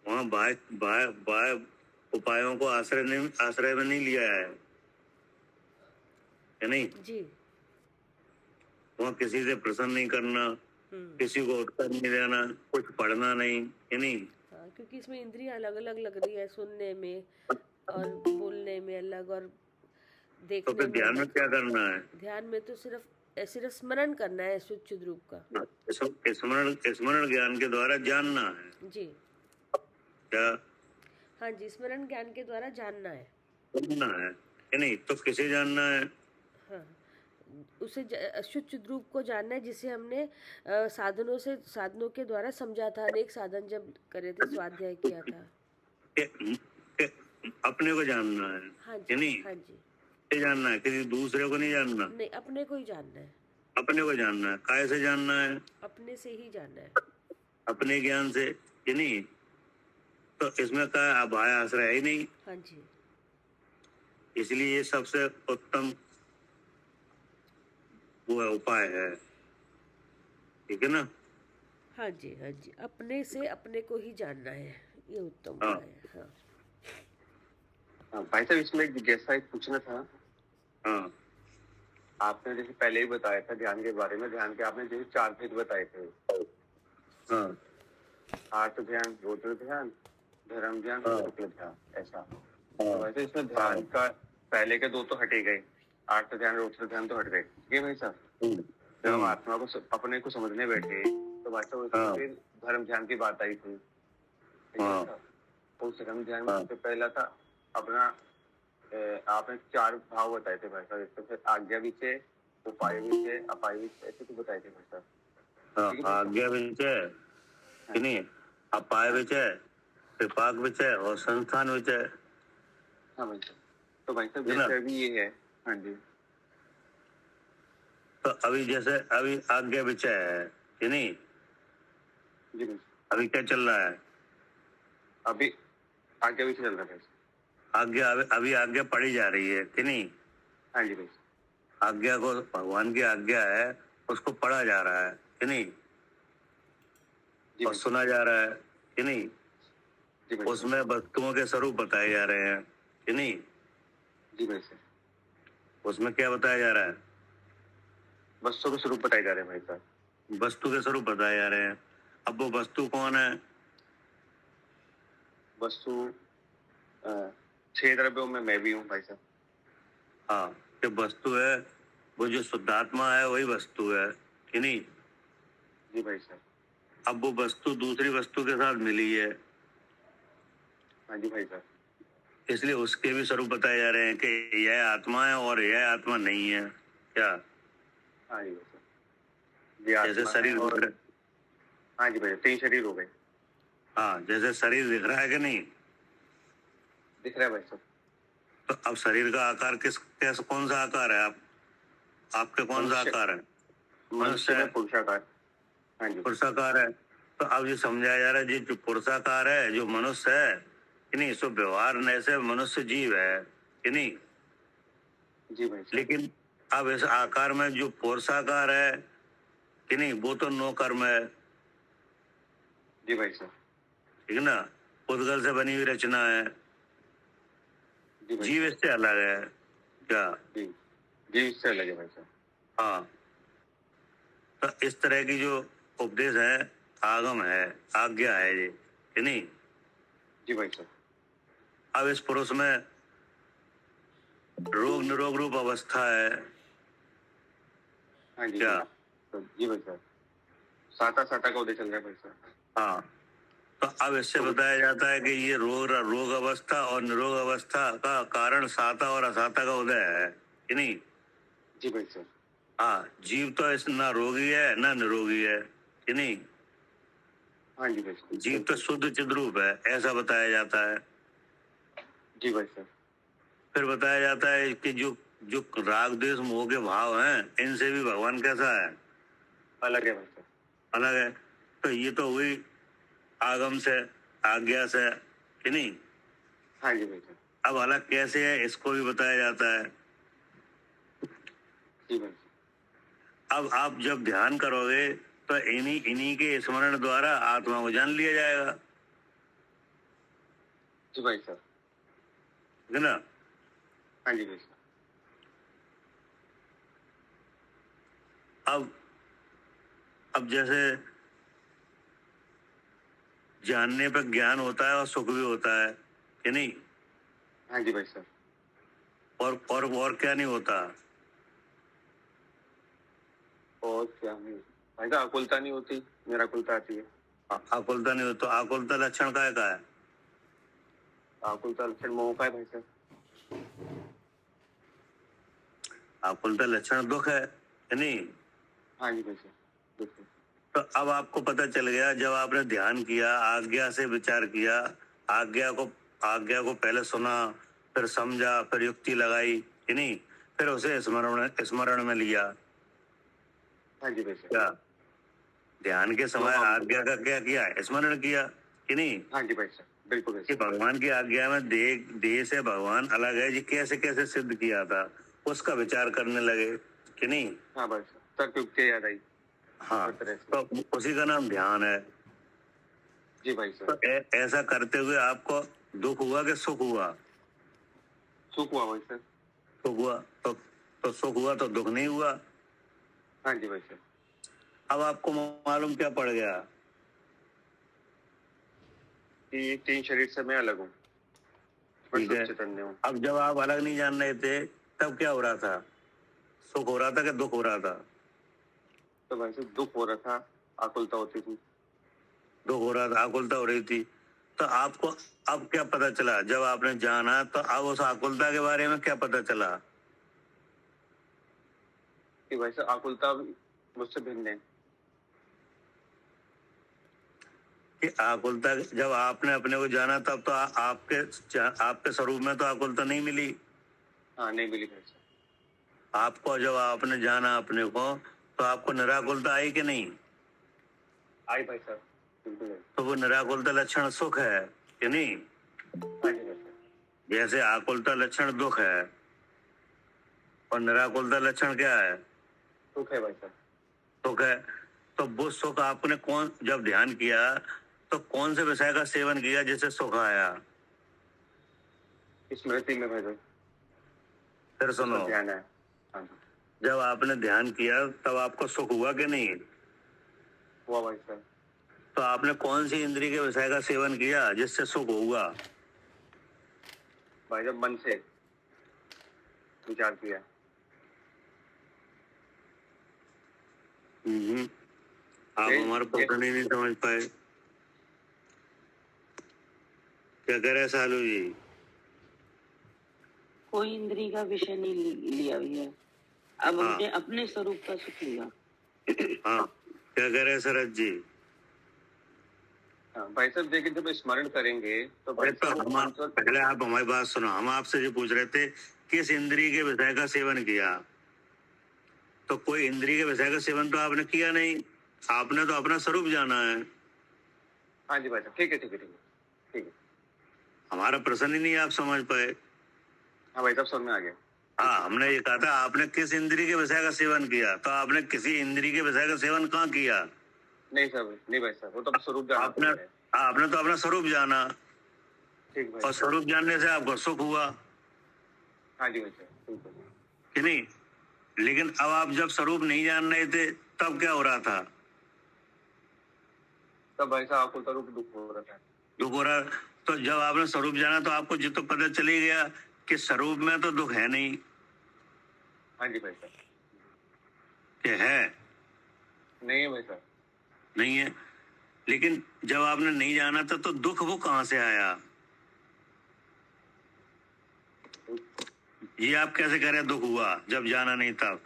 वहाँ बाह्य उपायों को आश्रय में नहीं लिया है या नहीं। जी। वहाँ किसी से प्रश्न नहीं करना, किसी को उत्तर नहीं देना, कुछ पढ़ना नहीं या नहीं। हाँ, क्योंकि इसमें इंद्रियां अलग अलग लग रही है, सुनने में और बोलने में अलग, और तो देखने फिर में ध्यान में अलग। क्या करना है, ध्यान में तो सिर्फ स्मरण करना है शुद्ध रूप का। स्मरण ज्ञान के द्वारा जानना है। जी। क्या? हाँ जी, स्मरण ज्ञान के द्वारा जानना है। जानना है या नहीं, तो किसे जानना है, हाँ, उसे शुद्ध रूप को जानना है, जिसे हमने साधनों के द्वारा समझा था, अनेक साधन जब करे थे, स्वाध्याय किया था। अपने को जानना है। हाँ या जी। नहीं, हाँ जी। जानना है, किसी दूसरे को नहीं जानना, नहीं, अपने को ही जानना है। अपने को जानना है। काय से जानना है, अपने से ही जानना है। अपने ज्ञान से कि नहीं। तो इसमें का बाह्य आश्रय है ही नहीं, हाँ जी। इसलिए ये सबसे उत्तम वो उपाय है। ठीक है ना? हाँ जी, हाँ जी, अपने से अपने को ही जानना है, ये उत्तम हाँ। उपाय है। हाँ हाँ, भाई साहब इसमें जैसा एक पूछना था, हाँ आपने जैसे पहले ही बताया था ध्यान के बारे में, ध्यान के आपने जैसे 4 भेद बताए थे, हाँ आर्त ध्यान, रौद्र ध्यान, धर्म ध्यान हाँ और शुक्ल ध्यान, ऐसा। तो हाँ वैसे इसमें ध्यान का पहले के 2 तो हट ही गए, आर्त ध्यान रौद्र ध्यान तो हट गए, ठीक है भाई साहब। जब हम आत्मा को अपने को समझने बैठे तो भाई साहब उसमें हाँ। फिर धर्म ध्यान की बात आई थी, ठीक है हाँ। साहब। तो उस धर्म ध्यान में हाँ। सबसे पहला था अपना आपने 4 भाव बताए थे भाई साहब, इसको फिर आज्ञा विषय, उपाय विषय, अपाय विषय, ऐसे तो बताए थे भाई साहब। हाँ, ठीक है भाई साहब? आज्ञा विचय कि नहीं, अपाय विचय, विपाक विचय और संस्थान विचय। हाँ भाई साहब। तो भाई साहब है ना? जैसे अभी ये है, हाँ जी तो अभी जैसे अभी आज्ञा विचय है कि नहीं, जी भाई साहब। अभी क्या चल रहा है? अभी आज्ञा विषय चल रहा है भाई साहब। आज्ञा अभी आज्ञा पढ़ी जा रही है कि नहीं? हाँ जी भाई साहब। आज्ञा को, भगवान की आज्ञा है, उसको पढ़ा जा रहा है कि नहीं, जी और भाई साहब। सुना जा रहा है कि नहीं। जी भाई साहब। उसमें वस्तुओं के स्वरूप बताए जा रहे हैं कि नहीं। जी भाई साहब। उसमें क्या बताया जा रहा है? वस्तु के स्वरूप बताए जा रहे हैं भाई साहब। वस्तु के स्वरूप बताए जा रहे हैं। अब वो वस्तु कौन है? वस्तु 6 द्रव्यों में मैं भी हूँ भाई साहब। हाँ, जो वस्तु है वो जो शुद्धात्मा है वही वस्तु है कि नहीं। जी भाई साहब। अब वो वस्तु दूसरी वस्तु के साथ मिली है, हाँ जी भाई साहब। इसलिए उसके भी स्वरूप बताए जा रहे हैं कि यह आत्मा है और यह आत्मा नहीं है। क्या? हाँ जी भाई साहब। ये जैसे आत्मा शरीर है और हाँ जी भाई 3 शरीर हो गए। हाँ, जैसे शरीर दिख रहा है कि नहीं, दिख रहा है भाई साहब। तो अब शरीर का आकार कैसा कौन सा आकार है? आपके कौन सा मनुष्य- आकार है? मनुष्य में पुरुषाकार। हाँ जी। पुरुषाकार है। तो अब ये समझाया जा रहा है, जो पुरुषाकार है, जो मनुष्य है कि नहीं, सो व्यवहार में से मनुष्य जीव है कि नहीं। जी भाई साहब। लेकिन अब इस आकार में जो पुरुषाकार है कि नहीं, वो तो नो कर्म है। जी भाई साहब। ठीक है ना, उद्गल से बनी हुई रचना है। जी भाई जीव इससे अलग है। क्या? जी जी इससे अलग है भाई साहब। हाँ, तो इस तरह की जो उपदेश है, आगम है, आज्ञा है ये कि नहीं। जी भाई साहब। अब इस पुरुष में रोग निरोग रूप अवस्था है। हाँ जी। क्या? तो जी भाई साहब। साता साता का उदय चल रहा है भाई साहब। हाँ, तो अब इससे बताया जाता है कि ये रोग अवस्था और निरोग अवस्था का कारण साता और असाता का उदय है कि नहीं। जी भाई साहब। हाँ, जीव तो इस ना रोगी है ना निरोगी है कि नहीं। हाँ जी भाई साहब। जीव तो शुद्ध चिद्रूप है, ऐसा बताया जाता है। जी भाई साहब। फिर बताया जाता है कि जो जो राग द्वेष मोह के भाव हैं, इनसे भी भगवान कैसा है? अलग है भाई साहब। अलग है। तो ये तो हुई आगम से, आज्ञा से कि नहीं। हाँ जी भाई साहब। अब अलग कैसे है, इसको भी बताया जाता है। जी भाई साहब। अब आप जब ध्यान करोगे तो इन्हीं के स्मरण द्वारा आत्मा को जान लिया जाएगा। जी भाई साहब। ठीक है ना। हाँ जी भाई साहब। अब जैसे जानने पर ज्ञान होता है और सुख भी होता है कि नहीं। हाँ जी भाई साहब। और क्या नहीं होता? और क्या नहीं भाई साहब, आकुलता नहीं होती, निराकुलता आती है। आकुलता नहीं होता। आकुलता लक्षण का है? आकुलता लक्षण मोह का है भाई साहब। आकुलता लक्षण दुख है कि नहीं। हाँ जी भाई साहब। बिल्कुल। तो अब आपको पता चल गया, जब आपने ध्यान किया, आज्ञा से विचार किया, आज्ञा को पहले सुना, फिर समझा, फिर युक्ति लगाई कि नहीं, फिर उसे स्मरण में लिया। हाँ जी भाई साहब। क्या? ध्यान के समय हाँ। आज्ञा का क्या किया? स्मरण किया कि नहीं। हाँ जी भाई साहब। बिल्कुल भाई कि साहब। भगवान की आज्ञा में देह से भगवान अलग है जी, कैसे कैसे सिद्ध किया था, उसका विचार करने लगे कि नहीं। हाँ भाई साहब। तर्क युक्ति याद आई। हाँ, हर तरह से। तो उसी का नाम ध्यान है। जी भाई तो साहब। ऐसा करते हुए आपको दुख हुआ कि सुख हुआ? सुख हुआ भाई साहब। सुख हुआ। तो सुख हुआ तो दुख नहीं हुआ। हाँ जी भाई साहब। अब आपको मालूम क्या पड़ गया? कि 3 शरीर से मैं अलग हूँ, मैं ठीक शुद्ध है। चैतन्य हूँ। अब जब आप अलग नहीं जान रहे थे तब क्या हो रहा था? सुख हो रहा था कि दुख हो रहा था? तो भाई साहब दुख हो रहा था, आकुलता होती थी। दुख हो रहा था, आकुलता हो रही थी। तो आपको अब क्या पता चला जब आपने जाना? तो अब उस आकुलता के बारे में क्या पता चला? कि भाई साहब आकुलता मुझसे भिन्न है। कि आकुलता जब आपने अपने को जाना तब तो आपके स्वरूप में तो आकुलता नहीं मिली। हाँ नहीं मिली भाई साहब। आपको जब आपने जाना अपने को तो आपको निराकुलता आई कि नहीं? आई भाई साहब, बिल्कुल आई। तो वो निराकुलता लक्षण सुख है कि नहीं? हाँ जी भाई साहब। जैसे आकुलता लक्षण दुख है और निराकुलता लक्षण क्या है? सुख है भाई साहब। सुख है। तो वो सुख आपने कौन जब ध्यान किया तो कौन से विषय का सेवन किया जिससे सुख आया? स्मृति में भाई साहब। फिर सुनो, ध्यान है। हाँ जी। जब आपने ध्यान किया तब आपको सुख हुआ कि नहीं? हुआ भाई साहब। तो आपने कौन सी इंद्रिय के विषय का सेवन किया जिससे सुख हुआ? भाई साहब मन से विचार किया। आप हमारा प्रश्न ही नहीं समझ पाए। क्या कह रहे हैं सालू जी? कोई इंद्री का विषय नहीं लिया भैया, अब हाँ। हमने अपने स्वरूप का सुख लिया। हाँ, क्या कह रहे हैं शरद जी? हाँ, भाई साहब देखिए जब स्मरण करेंगे तो भाई तो साहब पहले आप हमारी बात सुनो। हम आपसे जो पूछ रहे थे किस इंद्रिय के विषय का सेवन किया, तो कोई इंद्रिय के विषय का सेवन तो आपने किया नहीं। आपने तो अपना स्वरूप जाना है। हाँ जी भाई साहब, ठीक है ठीक है ठीक है ठीक है। हमारा प्रश्न ही नहीं आप समझ पाए। हाँ भाई साहब समझ में आ गया। हाँ, हमने ये कहा था आपने किस इंद्रिय के विषय का सेवन किया, तो आपने किसी इंद्रिय के विषय का सेवन कहाँ किया? नहीं साहब, नहीं भाई साहब, वो तो स्वरूप जाना आपने है। आपने तो अपना स्वरूप जाना ठीक भाई और साहब। स्वरूप जानने से आपको सुख हुआ हाँ जी भाई साहब, बिल्कुल। कि नहीं? लेकिन अब आप जब स्वरूप नहीं जान रहे थे तब क्या हो रहा था? तब भाई साहब आकुलता रूप दुख हो रहा था। दुख हो रहा। तो जब आपने स्वरूप जाना तो आपको जो तो पता चली गया कि स्वरूप में तो दुख है नहीं। हाँ जी भाई साहब। कि है? नहीं है भाई साहब। नहीं है। लेकिन जब आपने नहीं जाना था तो दुख वो कहाँ से आया? ये आप कैसे कह रहे हैं दुख हुआ जब जाना नहीं तब?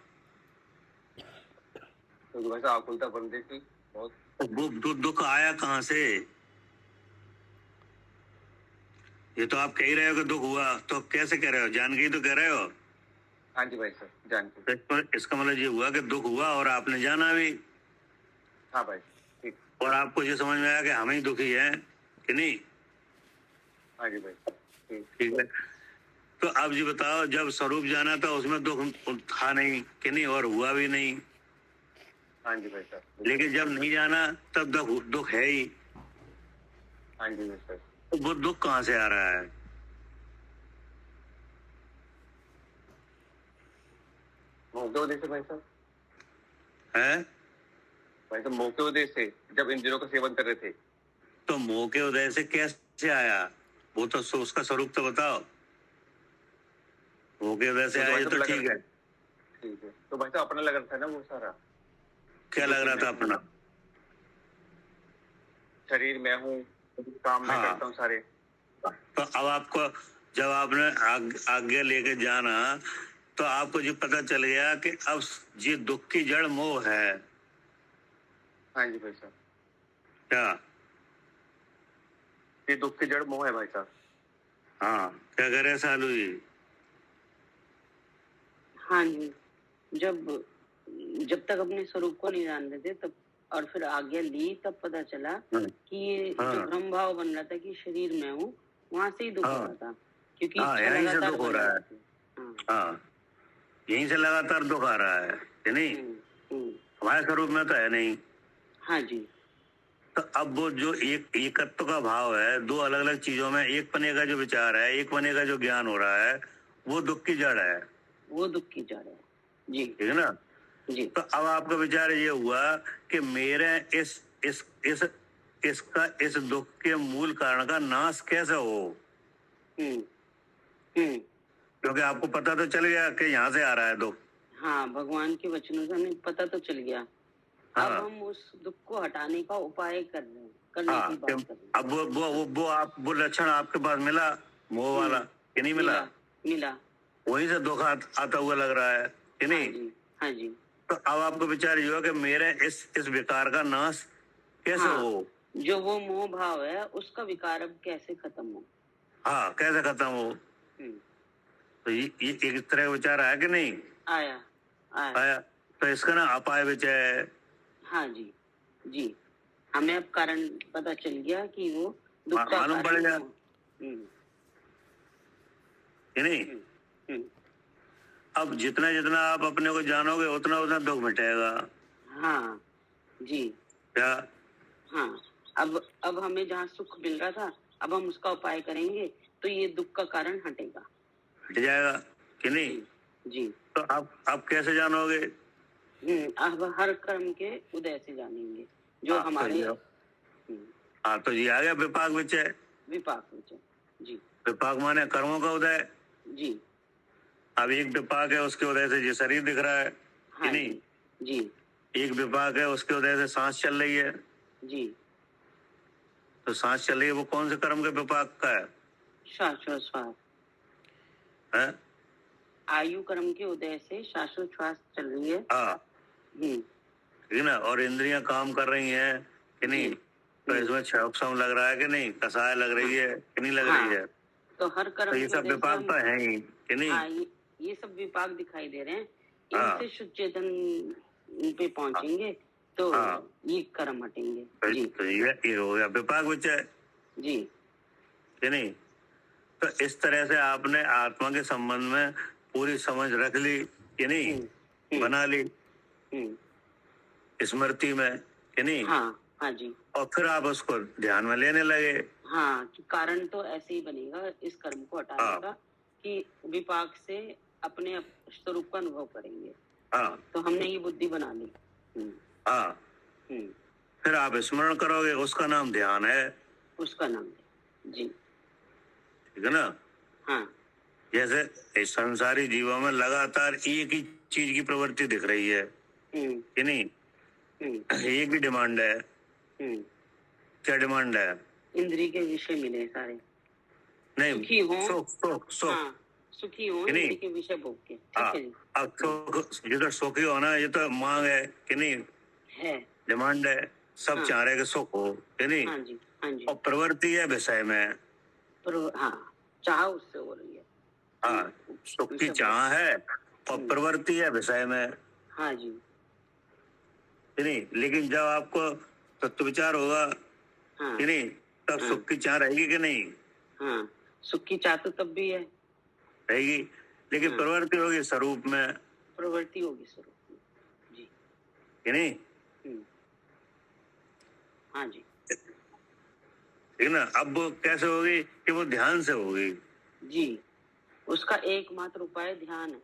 तो भाई साहब आकुलता बन रही थी बहुत। वो दुख आया कहाँ से? ये तो आप कह ही रहे हो कि दुख हुआ, तो कैसे कह रहे हो? जान के ही तो कह रहे हो। हाँ जी भाई साहब, जान के। इसका मतलब ये हुआ कि दुख हुआ और आपने जाना भी, हाँ भाई ठीक। और आपको ये समझ में आया कि हम ही दुखी हैं कि नहीं? हाँ जी भाई ठीक। ठीक है। तो अब ये बताओ जब स्वरूप जाना था उसमें दुख था नहीं कि नहीं, और हुआ भी नहीं। हाँ जी भाई साहब। लेकिन जब नहीं जाना तब दुख है ही। हाँ जी भाई साहब। तो वो दुख कहाँ से आ रहा है? मौके उदय से भाई साहब। है? भाई साहब मौके उदय से जब इन दिनों का सेवन कर रहे थे। तो मोह के उदय से कैसे आया? वो तो उसका स्वरूप तो बताओ। मोह के उदय से आया तो ठीक है। ठीक है, तो भाई साहब अपना लग रहा था ना वो सारा। क्या लग रहा था अपना? शरीर मैं हूँ, काम मैं करता हूँ सारे। तो अब आपको जब आपने आज्ञा लेके जाना तो आपको ये पता चल गया कि अब ये दुख की जड़ मोह है। हाँ जी भाई साहब। क्या? ये दुख की जड़ मोह है भाई साहब। हाँ, क्या कह रहे हैं सालू जी? हाँ जी, जब तक अपने स्वरूप को नहीं जान रहे थे तब, और फिर आज्ञा ली तब पता चला कि ये जो भ्रम भाव बन रहा था कि शरीर में हूँ, वहां से ही दुख हो रहा था, क्योंकि यहीं से दुख हो रहा है। हाँ। हाँ, यहीं से लगातार दुख आ रहा है कि नहीं? हमारे स्वरूप में तो है नहीं। हाँ जी। तो अब वो जो एक एकत्व का भाव है, दो अलग अलग चीजों में एक पने का जो विचार है, एक पने का जो ज्ञान हो रहा है, वो दुख की जड़ है। वो दुख की जड़ है जी। ठीक है ना? जी। तो अब आपका विचार ये हुआ कि मेरे इस दुख के मूल कारण का नाश कैसे हो। क्योंकि आपको पता तो चल गया कि यहाँ से आ रहा है दुख। हाँ, भगवान के वचनों से हमें पता तो चल गया। हाँ। अब हम उस दुख को हटाने का उपाय कर रहे हैं, करने हाँ, की बात कर रहे हैं। अब वो लक्षण आपके पास मिला, मोह वाला, कि नहीं मिला? मिला। वहीं से दुख आता हुआ लग रहा है, कि नहीं? हाँ जी। हाँ जी। तो अब आपको विचार ये हुआ कि मेरे इस विकार का नाश कैसे हाँ, हो। जो वो मोह भाव है उसका विकार अब कैसे खत्म हो। हाँ, कैसे खत्म हो। तो ये एक तरह का विचार आया कि नहीं? आया। तो इसका ना अपाय विचय है। हाँ जी। जी, हमें अब कारण पता चल गया कि वो दुख का मालूम पड़ गया, कि नहीं? अब जितना जितना आप अपने को जानोगे उतना उतना दुख मिटेगा। हाँ जी। क्या? हाँ, अब हमें जहाँ सुख मिल रहा था, अब हम उसका उपाय करेंगे तो ये दुख का कारण हटेगा, हट जाएगा, कि नहीं? जी। तो आप कैसे जानोगे? अब हर कर्म के उदय से जानेंगे जो हमारे। हाँ, तो ये आ गया विपाक विचय। विपाक विचय जी। विपाक माने कर्मों का उदय जी। अब एक विपाक है, उसके उदय से ये शरीर दिख रहा है, कि हाँ नहीं? जी। एक विपाक है, उसके उदय से सांस चल रही है। जी। तो सांस चल रही है, वो कौन से कर्म के विपाक का है? श्वासोच्छ्वास है? आयु कर्म के उदय से श्वासोच्छ्वास चल रही है। हाँ, ठीक है ना? और इंद्रियां काम कर रही हैं, कि नहीं? तो इसमें क्षम लग रहा है कि नहीं? कसाय लग रही है कि नहीं लग रही है? तो हर कर्म तो ये सब विपाक तो है ही, कि नहीं? हाँ, ये सब विपाक दिखाई दे रहे हैं। हाँ। इनसे शुद्ध चेतन पे पहुंचेंगे तो ये कर्म हटेंगे जी। तो ये हो गया विपाक विचय जी, कि नहीं? तो इस तरह से आपने आत्मा के संबंध में पूरी समझ रख ली, कि नहीं? बना ली स्मृति में, कि नहीं? हाँ जी। और फिर आप उसको ध्यान में लेने लगे। हाँ, कि कारण तो ऐसे ही बनेगा इस कर्म को हटाने का कि विपाक से अपने स्वरूप का अनुभव करेंगे। हाँ, तो हमने ये बुद्धि बना ली। हाँ, फिर आप स्मरण करोगे, उसका नाम ध्यान है। उसका नाम जी, ठीक है ना? हाँ। जैसे इस संसारी जीवों में लगातार एक ही चीज की प्रवृत्ति दिख रही है, कि नहीं? एक ही डिमांड है। क्या डिमांड है? इंद्रिय के विषय मिले सारे, नहीं, सुखी हो, सुख। हाँ, सुखी हो इंद्रिय के विषय भोग के। ठीक है जी। अब जिधर सुखी होना ये तो मांग है, कि नहीं? है, डिमांड है, सब चाह रहे कि सुख हो, कि नहीं? हाँ जी। हाँ जी। और प्रवृत्ति है विषय में। हाँ, चाह उससे हो रही है। हाँ, सुख की चाह है और प्रवृत्ति है विषय में। हाँ जी। नहीं, लेकिन जब आपको तत्व विचार होगा, कि नहीं, तब सुख की चाह रहेगी कि नहीं? हाँ, सुख की चाह तो तब भी है, रहेगी, लेकिन प्रवृत्ति होगी स्वरूप में। प्रवृत्ति होगी स्वरूप में जी, कि नहीं? हाँ जी। ठीक ना? अब वो कैसे होगी? कि वो ध्यान से होगी जी। उसका एकमात्र उपाय ध्यान है।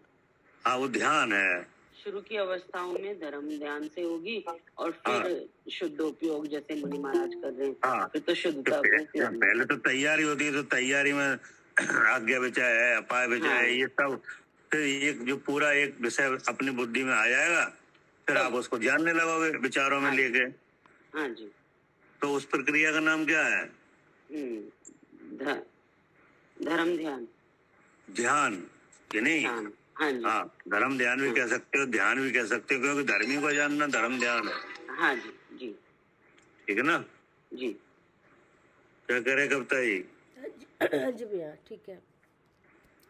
हाँ, वो ध्यान है। शुरू की अवस्थाओं में धर्म ध्यान से होगी और फिर शुद्ध उपयोग जैसे मुनि महाराज कर रहे हैं। फिर तो शुद्धता पहले तो तैयारी होती है, तो तैयारी में आज्ञा विचय है, अपाय विचय है, ये सब फिर एक जो पूरा एक विषय अपनी बुद्धि में आ जाएगा, फिर आप उसको जानने लगोगे विचारों में लेके। हाँ जी। तो उस प्रक्रिया का नाम क्या है? धर्म ध्यान, कि नहीं? हाँ जी। हाँ, धर्म ध्यान भी कह सकते हो, ध्यान भी कह सकते हो, क्योंकि धर्मी को जानना धर्म ध्यान है। हाँ जी। जी, ठीक है ना? जी। क्या करे कविता जी? जी भैया, ठीक है।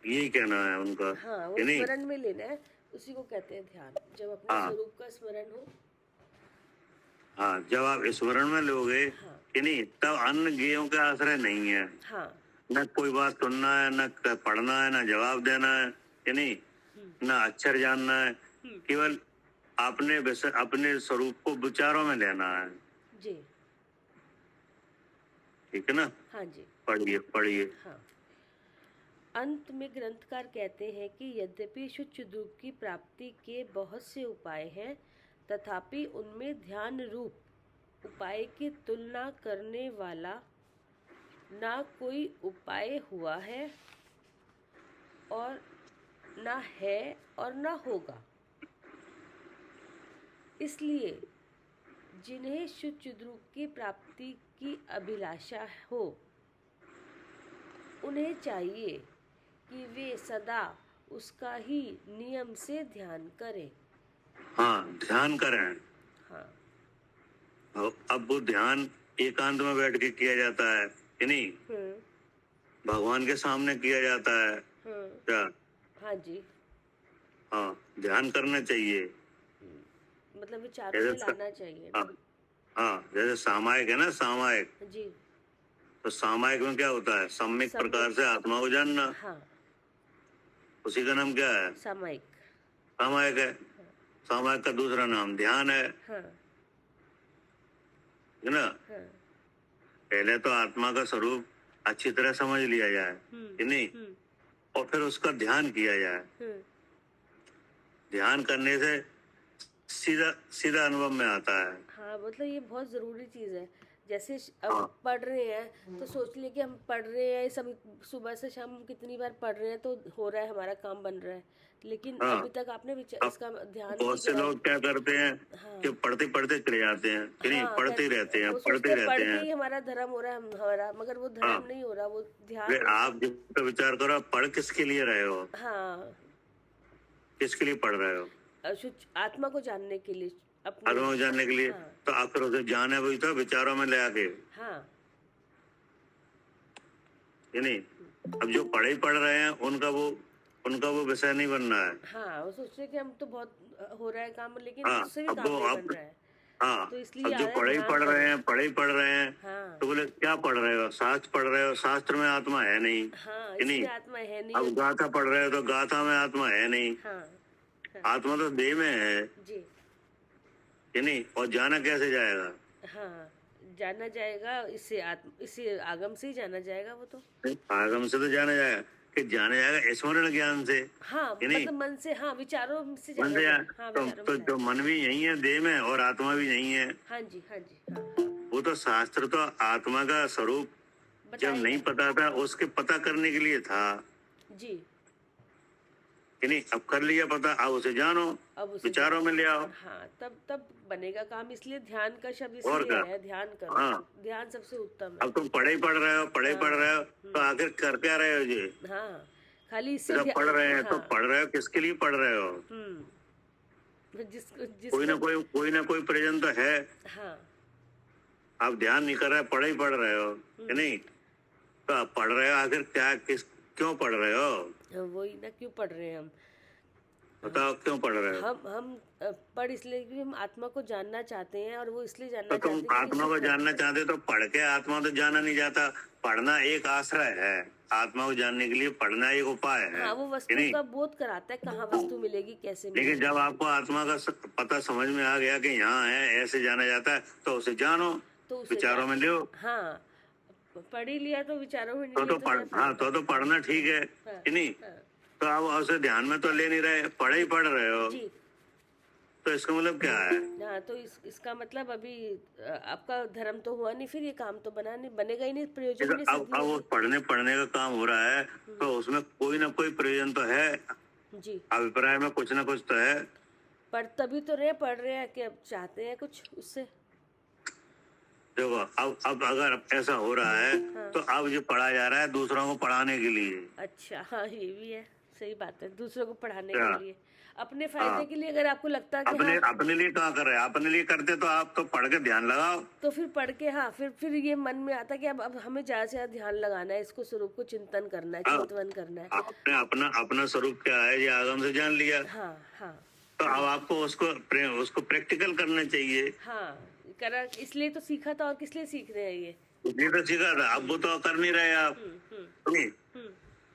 यही कहना है उनका। हाँ, वो स्मरण में लेना है, उसी को कहते हैं ध्यान। जब अपने स्वरूप का स्मरण हो। हाँ, जब आप स्मरण में लोगे, कि नहीं, तब अन्य ज्ञेयों का आश्रय नहीं है। हाँ, न कोई बात सुनना है, न पढ़ना है, न जवाब देना है, कि नहीं, न अक्षर जानना है, केवल अपने स्वरूप को विचारों में लेना है। जी। ठीक है ना? हाँ जी। पढ़िए पढ़िए। हाँ। अंत में ग्रंथकार कहते हैं कि यद्यपि शुद्ध रूप की प्राप्ति के बहुत से उपाय हैं, तथापि उनमें ध्यान रूप उपाय की तुलना करने वाला ना कोई उपाय हुआ है और ना है और ना होगा। इसलिए जिन्हें शुद्ध रूप की प्राप्ति की अभिलाषा हो, उन्हें चाहिए कि वे सदा उसका ही नियम से ध्यान करें। हाँ, ध्यान करें। हाँ। अब वो ध्यान एकांत में बैठ के किया जाता है कि नहीं? भगवान के सामने किया जाता है क्या? हाँ जी। हाँ, ध्यान करना चाहिए। मतलब विचारों में लाना चाहिए। हाँ, जैसे सामायिक है ना, सामायिक जी। तो सामायिक में क्या होता है? सम्यक प्रकार से आत्मा को जानना। हाँ। उसी का नाम क्या है? सामायिक। सामायिक है। सामायिक का दूसरा नाम ध्यान है। हाँ। है ना? हाँ। पहले तो आत्मा का स्वरूप अच्छी तरह समझ लिया जाए कि नहीं, और फिर उसका ध्यान किया जाए। ध्यान करने से सीधा सीधा अनुभव में आता है। हाँ, मतलब ये बहुत ज़रूरी चीज़ है। जैसे अब पढ़ रहे हैं तो सोच लिए कि हम पढ़ रहे हैं, सब सुबह से शाम कितनी बार पढ़ रहे हैं तो हो रहा है, हमारा काम बन रहा है, लेकिन अभी तक आपने इसका ध्यान बहुत से लोग क्या करते हैं कि पढ़ते पढ़ते चले जाते हैं कि नहीं, पढ़ते ही रहते हैं, पढ़ते रहते हैं। ही हमारा धर्म हो रहा है हमारा, मगर वो धर्म नहीं हो रहा, वो ध्यान। आप जिस पर विचार करो, पढ़ किसके लिए रहे हो? हाँ, किसके लिए पढ़ रहे हो? आत्मा को जानने के लिए, आत्मा को जानने के लिए। हाँ। तो आखिर उसे जाने वही तो विचारों में ले आके। हाँ। ये नहीं, अब जो पढ़े पढ़ रहे हैं उनका वो विषय नहीं बनना है। हाँ, वो सोच रहे कि हम तो बहुत हो रहा है काम, लेकिन उससे भी अब काम नहीं बन रहा है। हाँ, तो इसलिए अब जो पढ़े पढ़ रहे हैं हाँ। तो बोले क्या पढ़ रहे हो? शास्त्र पढ़ रहे हो, शास्त्र में आत्मा है नहीं। हाँ, नहीं, आत्मा है नहीं। अब गाथा पढ़ रहे हो तो गाथा में आत्मा है नहीं। हाँ। आत्मा तो देह में है जी। कि नहीं, और जाना कैसे जाएगा? हाँ, जाना जाएगा इससे आगम से ही जाना जाएगा। वो तो आगम से तो जाना जाएगा कि जाना जाएगा स्मरण ज्ञान से। हाँ, मतलब मन से, हाँ, विचारों से मन से हाँ, तो जो मन भी यही है देह में, और आत्मा भी यही है। हाँ जी, हाँ जी। हाँ। वो तो शास्त्र तो आत्मा का स्वरूप जब नहीं पता था उसके पता करने के लिए था जी कि नहीं। अब कर लिया पता, अब उसे जानो, अब विचारों में ले आओ। हाँ, तब बनेगा काम। इसलिए ध्यान का शब्द इसलिए है, ध्यान करो। हाँ। ध्यान सबसे उत्तम है। अब तुम पढ़ रहे हो तो आखिर कर क्या रहे हो जी? हाँ, खाली इससे पढ़ रहे हैं तो पढ़ रहे हो, किसके लिए पढ़ रहे हो? कोई ना कोई प्रयोजन तो है। हाँ। आप ध्यान नहीं कर रहे, पढ़ रहे हो कि नहीं, तो आप पढ़ रहे हो, आखिर क्यों पढ़ रहे हो? वही ना, क्यों पढ़ रहे हैं हम? बताओ क्यों पढ़ रहे हो? हम पढ़ इसलिए कि हम आत्मा को जानना चाहते हैं, और वो इसलिए जानना चाहते हैं। तो तुम आत्मा को जानना चाहते तो पढ़ के आत्मा तो जाना नहीं जाता। पढ़ना एक आश्रय है, आत्मा को जानने के लिए पढ़ना एक उपाय है। हाँ, वो वस्तु का बोध कराता है, कहाँ वस्तु मिलेगी, कैसे मिलेगी। लेकिन जब आपको आत्मा का पता समझ में आ गया कि यहाँ है, ऐसे जाना जाता है, तो उसे जानो, तो विचारों में लो। हाँ, पढ़ ही लिया तो विचारों में तो पढ़ना ठीक है कि नहीं। तो आप उसे ध्यान में तो ले नहीं रहे, पढ़ रहे हो जी। तो इसका मतलब क्या है? हाँ, तो इसका मतलब अभी आपका धर्म तो हुआ नहीं, फिर ये काम तो बनेगा ही नहीं, प्रयोजन नहीं। अब वो पढ़ने का काम हो रहा है तो उसमें कोई ना कोई प्रयोजन तो है जी। अभिप्राय में कुछ ना कुछ तो है। पर तभी तो पढ़ रहे हैं कि अब चाहते हैं कुछ उससे। देखो, अब अगर ऐसा हो रहा है हाँ। तो अब जो पढ़ा जा रहा है दूसरों को पढ़ाने के लिए। अच्छा, हाँ, ये भी है, सही बात है, दूसरों को पढ़ाने के लिए, अपने फायदे के लिए। अगर आपको लगता है कि अपने लिए कहाँ कर रहे हैं? अपने लिए करते तो आप तो पढ़ के ध्यान लगाओ। तो फिर पढ़ के, हाँ, फिर ये मन में आता है कि अब हमें ज्यादा से ज्यादा ध्यान लगाना है, इसको स्वरूप को चिंतन करना है, चिंतन करना है। आपने अपना स्वरूप क्या है ये आगम से जान लिया। हाँ, हाँ। तो अब आपको उसको प्रैक्टिकल करना चाहिए। हाँ, करा, इसलिए तो सीखा था, और किस लिए सीख रहे हैं ये तो सीखा था, अब वो तो कर नहीं रहे आप।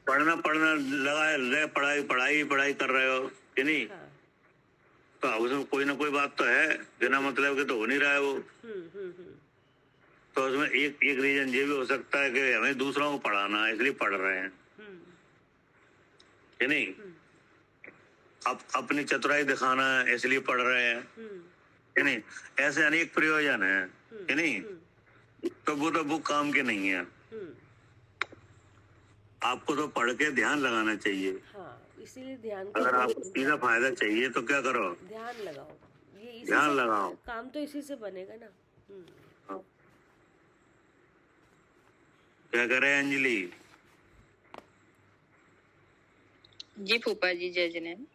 पढ़ना लगा है, पढ़ाई कर रहे हो कि नहीं। तो उसमें कोई ना कोई बात तो है, बिना मतलब के तो हो नहीं रहा है वो। तो उसमें एक एक रीजन ये भी हो सकता है कि हमें दूसरों को पढ़ाना है, इसलिए पढ़ रहे हैं, कि नहीं? अपनी चतुराई दिखाना है, इसलिए पढ़ रहे हैं, कि नहीं? ऐसे अनेक प्रयोजन है, कि नहीं? तो वो काम के नहीं है। आपको तो पढ़ के ध्यान लगाना चाहिए। हाँ, इसीलिए ध्यान अगर आपको सीधा फायदा चाहिए तो क्या करो? ध्यान लगाओ। ये इसी ध्यान से लगाओ। काम तो इसी से बनेगा ना। हाँ। क्या करे अंजलि? जी फूफा जी, जय जिनेन्द्र।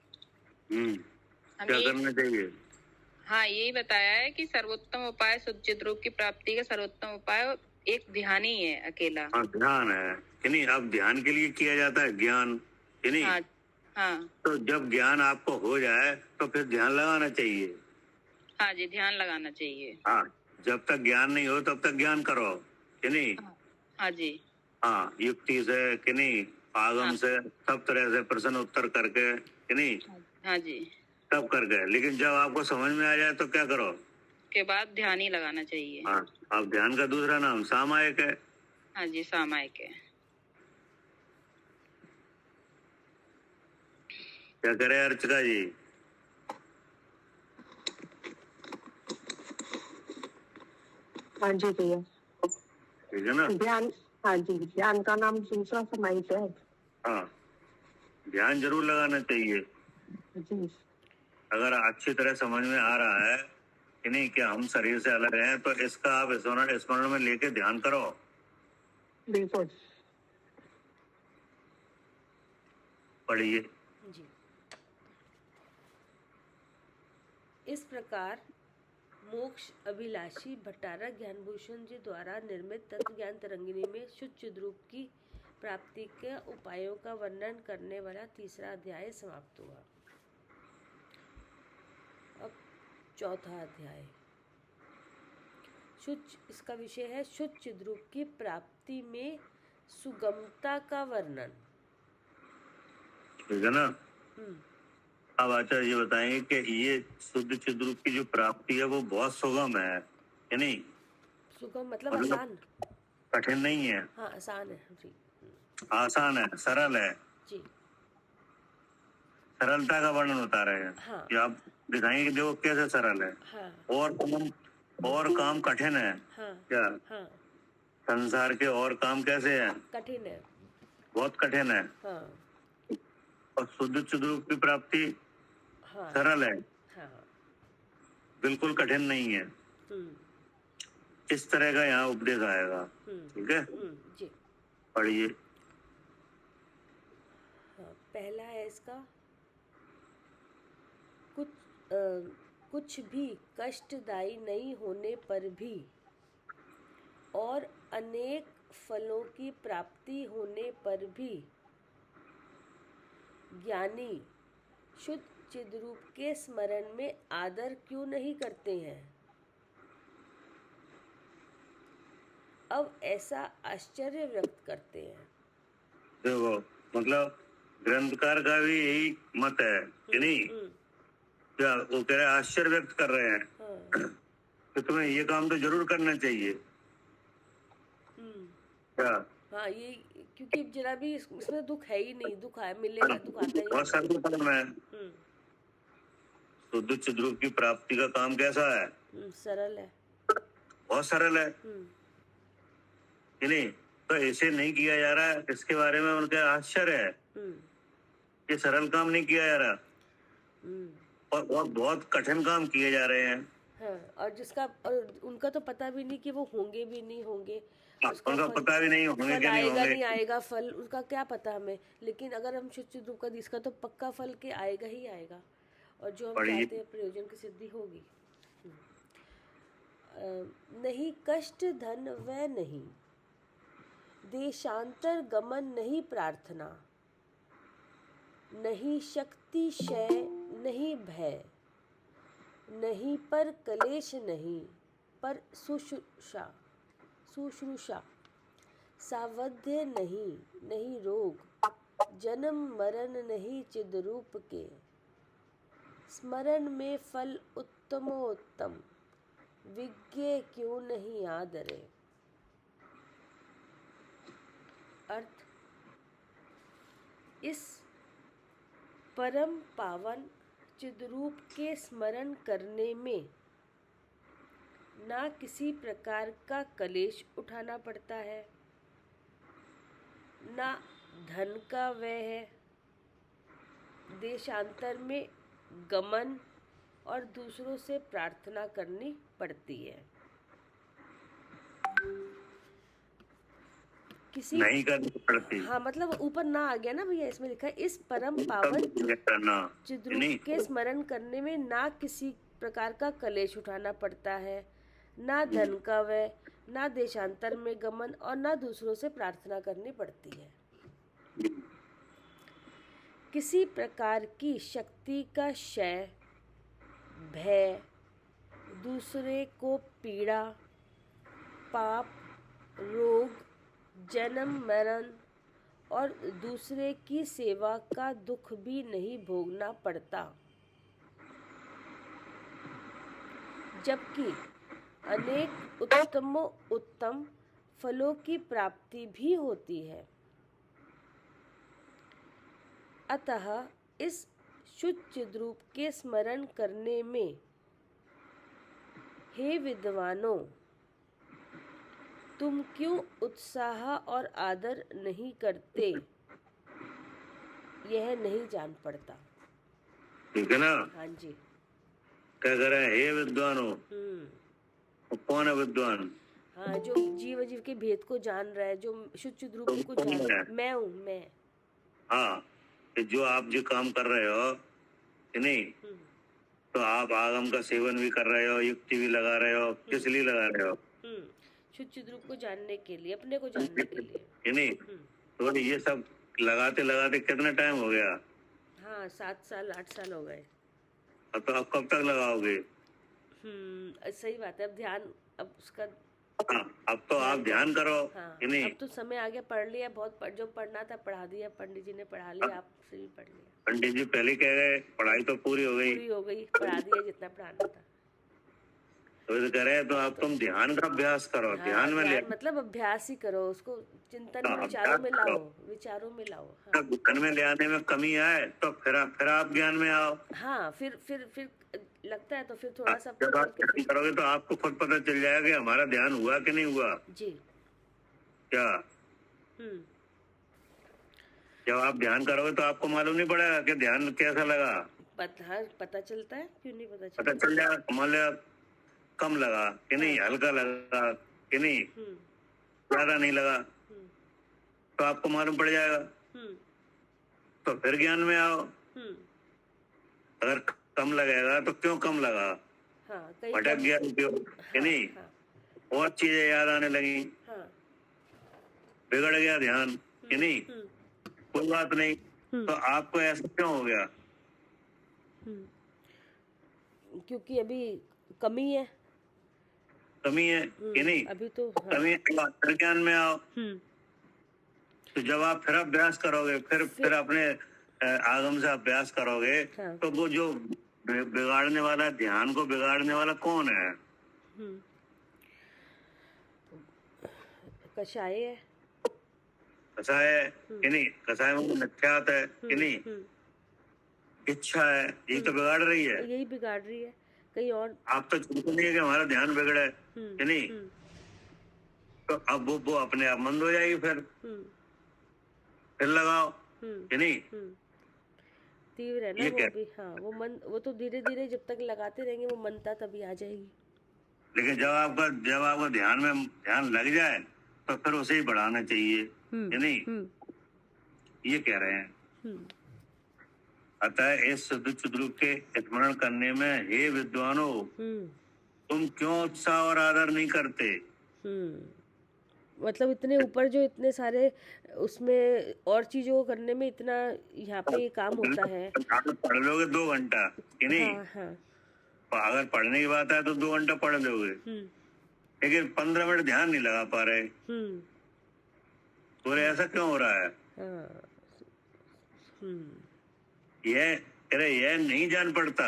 क्या करना चाहिए? हाँ, यही बताया है कि सर्वोत्तम उपाय शुद्ध चित रूप की प्राप्ति का सर्वोत्तम उपाय एक ध्यान ही है अकेला। हाँ, ध्यान है, कि नहीं? अब ध्यान के लिए किया जाता है ज्ञान, कि नहीं? हाँ, हाँ, तो जब ज्ञान आपको हो जाए तो फिर ध्यान लगाना चाहिए। हाँ जी, ध्यान लगाना चाहिए। हाँ, जब तक ज्ञान नहीं हो तब तक ज्ञान करो, कि नहीं? हाँ जी। हाँ, युक्ति से, कि नहीं? आगम हाँ। से, सब तरह से प्रश्न उत्तर करके, कि नहीं? हाँ जी। सब कर गए, लेकिन जब आपको समझ में आ जाए तो क्या करो? के बाद ध्यान ही लगाना चाहिए। हाँ, अब ध्यान का दूसरा नाम सामायिक है। हाँ जी, सामायिक है। क्या करे अर्चना जी? हाँ जी भैया, ठीक है ना? ध्यान। हाँ जी, ध्यान का नाम दूसरा समाहित है। हाँ, ध्यान जरूर लगाना चाहिए। जी, अगर अच्छी तरह समझ में आ रहा है कि नहीं कि हम शरीर से अलग हैं, तो इसका आप स्मरण में लेके ध्यान करो। बिल्कुल। पढ़िए। जी। इस प्रकार मोक्ष अभिलाषी भट्टारक ज्ञानभूषण जी द्वारा निर्मित तत्व ज्ञान तरंगिनी में शुद्ध चिद रूप की प्राप्ति के उपायों का वर्णन करने वाला तीसरा अध्याय समाप्त हुआ। अब चौथा अध्याय इसका विषय है शुद्ध चिद रूप की प्राप्ति में सुगमता का वर्णन। ठीक है ना? अब आचार्य जी बताएंगे कि ये शुद्ध चिद रूप की जो प्राप्ति है वो बहुत सुगम है, कि नहीं? सुगम मतलब आसान, कठिन नहीं है। हाँ आसान है जी। आसान है, सरल है जी। सरलता का वर्णन बता रहे हैं। हाँ। कि आप दिखाएंगे कि देखो कैसे सरल है। हाँ। और काम कठिन है। हाँ। क्या? हाँ। संसार के और काम कैसे हैं? कठिन है। बहुत कठिन है। हाँ। और शुद्ध चिद रूप की प्राप्ति हाँ। सरल है, हाँ। बिल्कुल कठिन नहीं है। इस तरह का यहाँ उपदेश आएगा। ठीक है, जी। पढ़िए। हाँ, पहला है इसका कुछ भी कष्टदायी नहीं होने पर भी और अनेक फलों की प्राप्ति होने पर भी ज्ञानी शुद्ध चिद रूप के स्मरण में आदर क्यों नहीं करते हैं? अब ऐसा आश्चर्य व्यक्त करते हैं। देखो, मतलब ग्रंथकार का भी यही मत है, कि नहीं? क्या वो कह रहे हैं, आश्चर्य व्यक्त कर रहे हैं। हाँ। तो तुम्हें ये काम तो जरूर करना चाहिए। क्या? हाँ, ये क्योंकि जरा भी इसमें दुख है ही नहीं, दुख है मिलेगा, दुख आता ही बहुत सरल काम है। शुद्ध चिद रूप की प्राप्ति का काम कैसा है? सरल है, बहुत सरल है, कि नहीं? तो ऐसे नहीं किया जा रहा है, इसके बारे में उनका आश्चर्य है। ये सरल काम नहीं किया जा रहा और बहुत कठिन काम किए जा रहे हैं। हाँ, और उनका तो पता भी नहीं कि वो होंगे भी नहीं होंगे, उनका पता भी नहीं होंगे कि नहीं आएगा होंगे, नहीं आएगा फल उसका क्या पता हमें। लेकिन अगर हम शुद्ध चिद रूप का इसका तो पक्का फल के आएगा ही आएगा, और जो हम चाहते हैं प्रयोजन की सिद्धि होगी। नहीं कष्ट धन वह नहीं, देशांतर गमन नहीं प्रार्थना, नहीं शक्ति क्षय नहीं भय, नहीं पर कलेश नहीं पर शुश्रूषा, सावध्य नहीं रोग, जन्म मरण नहीं चिद रूप के, स्मरण में फल उत्तमोत्तम, विज्ञ क्यों नहीं आदरे। अर्थ, इस परम पावन चिद्रूप के स्मरण करने में ना किसी प्रकार का कलेश उठाना पड़ता है, ना धन का व्यय है, देशांतर में गमन और दूसरों से प्रार्थना करनी पड़ती है। किसी नहीं करनी पड़ती। हाँ, मतलब ऊपर ना आ गया ना भैया, इसमें लिखा है इस परम पावन चिद्रूप के स्मरण करने में ना किसी प्रकार का कलेश उठाना पड़ता है, ना धन का व्यय, ना देशांतर में गमन और ना दूसरों से प्रार्थना करनी पड़ती है। किसी प्रकार की शक्ति का क्षय, भय, दूसरे को पीड़ा, पाप, रोग, जन्म मरण और दूसरे की सेवा का दुख भी नहीं भोगना पड़ता, जबकि अनेक उत्तम फलों की प्राप्ति भी होती है। अतः इस शुद्ध चिद्रूप के स्मरण करने में हे विद्वानों, तुम क्यों उत्साह और आदर नहीं करते, यह नहीं जान पड़ता। ठीक है ना। हाँ जी। क्या कर रहे हैं, हे विद्वानों। कौन है विद्वान? हाँ, जो जीव जीव के भेद को जान रहा है, जो शुद्ध चिद्रूप को कौन जान रहा है? है। मैं हूँ, मैं। हाँ, कि जो आप जो काम कर रहे हो कि नहीं, तो आप आगम का सेवन भी कर रहे हो, युक्ति भी लगा रहे हो, किस लिए लगा रहे हो? शुद्ध चिद्रूप को जानने के लिए, अपने को जानने के लिए। कि नहीं, तो ये सब लगाते लगाते कितना टाइम हो गया? हाँ, 7 साल 8 साल हो गए। अब तो आप कब तक लगाओगे? सही बात है। अब ध्यान, अब उसका हाँ, अब तो आप ध्यान करो। हाँ, कि नहीं, अब तो समय आगे, पढ़ लिया बहुत, जो पढ़ना था पढ़ा दिया, पंडित जी ने पढ़ा लिया, आपसे भी पढ़ लिया। पंडित जी पहले कह गए पढ़ाई तो पूरी हो गई, पढ़ा दिया जितना पढ़ाना था। तो कह रहे हैं तो आप तुम ध्यान का अभ्यास करो। हाँ, ध्यान में ले, मतलब अभ्यास ही करो उसको, चिंतन में, हाँ, विचारों में अभ्यास लाओ, करो। विचारों में लाओ। हाँ, ध्यान में ले आने में कमी आए तो फिर आप ज्ञान में आओ। हाँ, फिर लगता है तो फिर थोड़ा सा जब आप ध्यान करोगे तो आपको खुद पता चल जाएगा कि हमारा ध्यान हुआ कि नहीं हुआ। जी। क्या जब आप ध्यान करोगे तो आपको मालूम नहीं पड़ेगा कि ध्यान कैसा लगा? पता चलता है, क्यों नहीं पता पता चलता? चल जाएगा। मान लिया कम लगा कि नहीं, हल्का लगा कि नहीं, ज्यादा नहीं लगा, तो आपको मालूम पड़ जाएगा। तो फिर ज्ञान में आओ। अगर कम लगेगा तो क्यों कम लगा, हाँ, भटक गया क्यों, कि नहीं, और चीजें याद आने लगी, बिगड़ गया ध्यान, कि नहीं, कोई बात नहीं। तो आपको ऐसा क्यों हो गया? क्योंकि अभी कमी है कि नहीं, अभी तो। हाँ। कमी है, फिर ज्ञान में आओ। तो जब आप फिर अभ्यास करोगे, फिर अपने आगम से अभ्यास करोगे, हाँ। तो वो जो बिगाड़ने वाला, ध्यान को बिगाड़ने वाला कौन है? कषाय है। कसाय है कि नहीं, कसाय में मिथ्यात है कि नहीं, इच्छा है, ये तो बिगाड़ रही है। यही बिगाड़ रही है, कहीं और। आप तो चाहते नहीं है कि हमारा ध्यान बिगड़े, कि नहीं, तो अब वो अपने आप मंद हो जाएगी। फिर लगाओ, कि नहीं। तीव्र है ना वो भी। हाँ, वो तो धीरे धीरे जब तक लगाते रहेंगे वो मनता तभी आ जाएगी। लेकिन जब आपका ध्यान लग जाए तो फिर उसे ही बढ़ाना चाहिए, कि नहीं, ये कह रहे हैं। अतः इस शुद्ध चिद्रूप के स्मरण करने में हे विद्वानों, तुम क्यों उत्साह और आदर नहीं करते? मतलब इतने ऊपर जो इतने सारे उसमें और चीजों को करने में इतना यहाँ पे ये काम होता है। पढ़ लोगे 2 घंटा, कि नहीं। हाँ। अगर पढ़ने की बात है तो 2 घंटा पढ़ लोगे, लेकिन 15 मिनट ध्यान नहीं लगा पा रहे। तो ऐसा क्यों हो रहा है? हाँ। यह अरे यह नहीं जान पड़ता,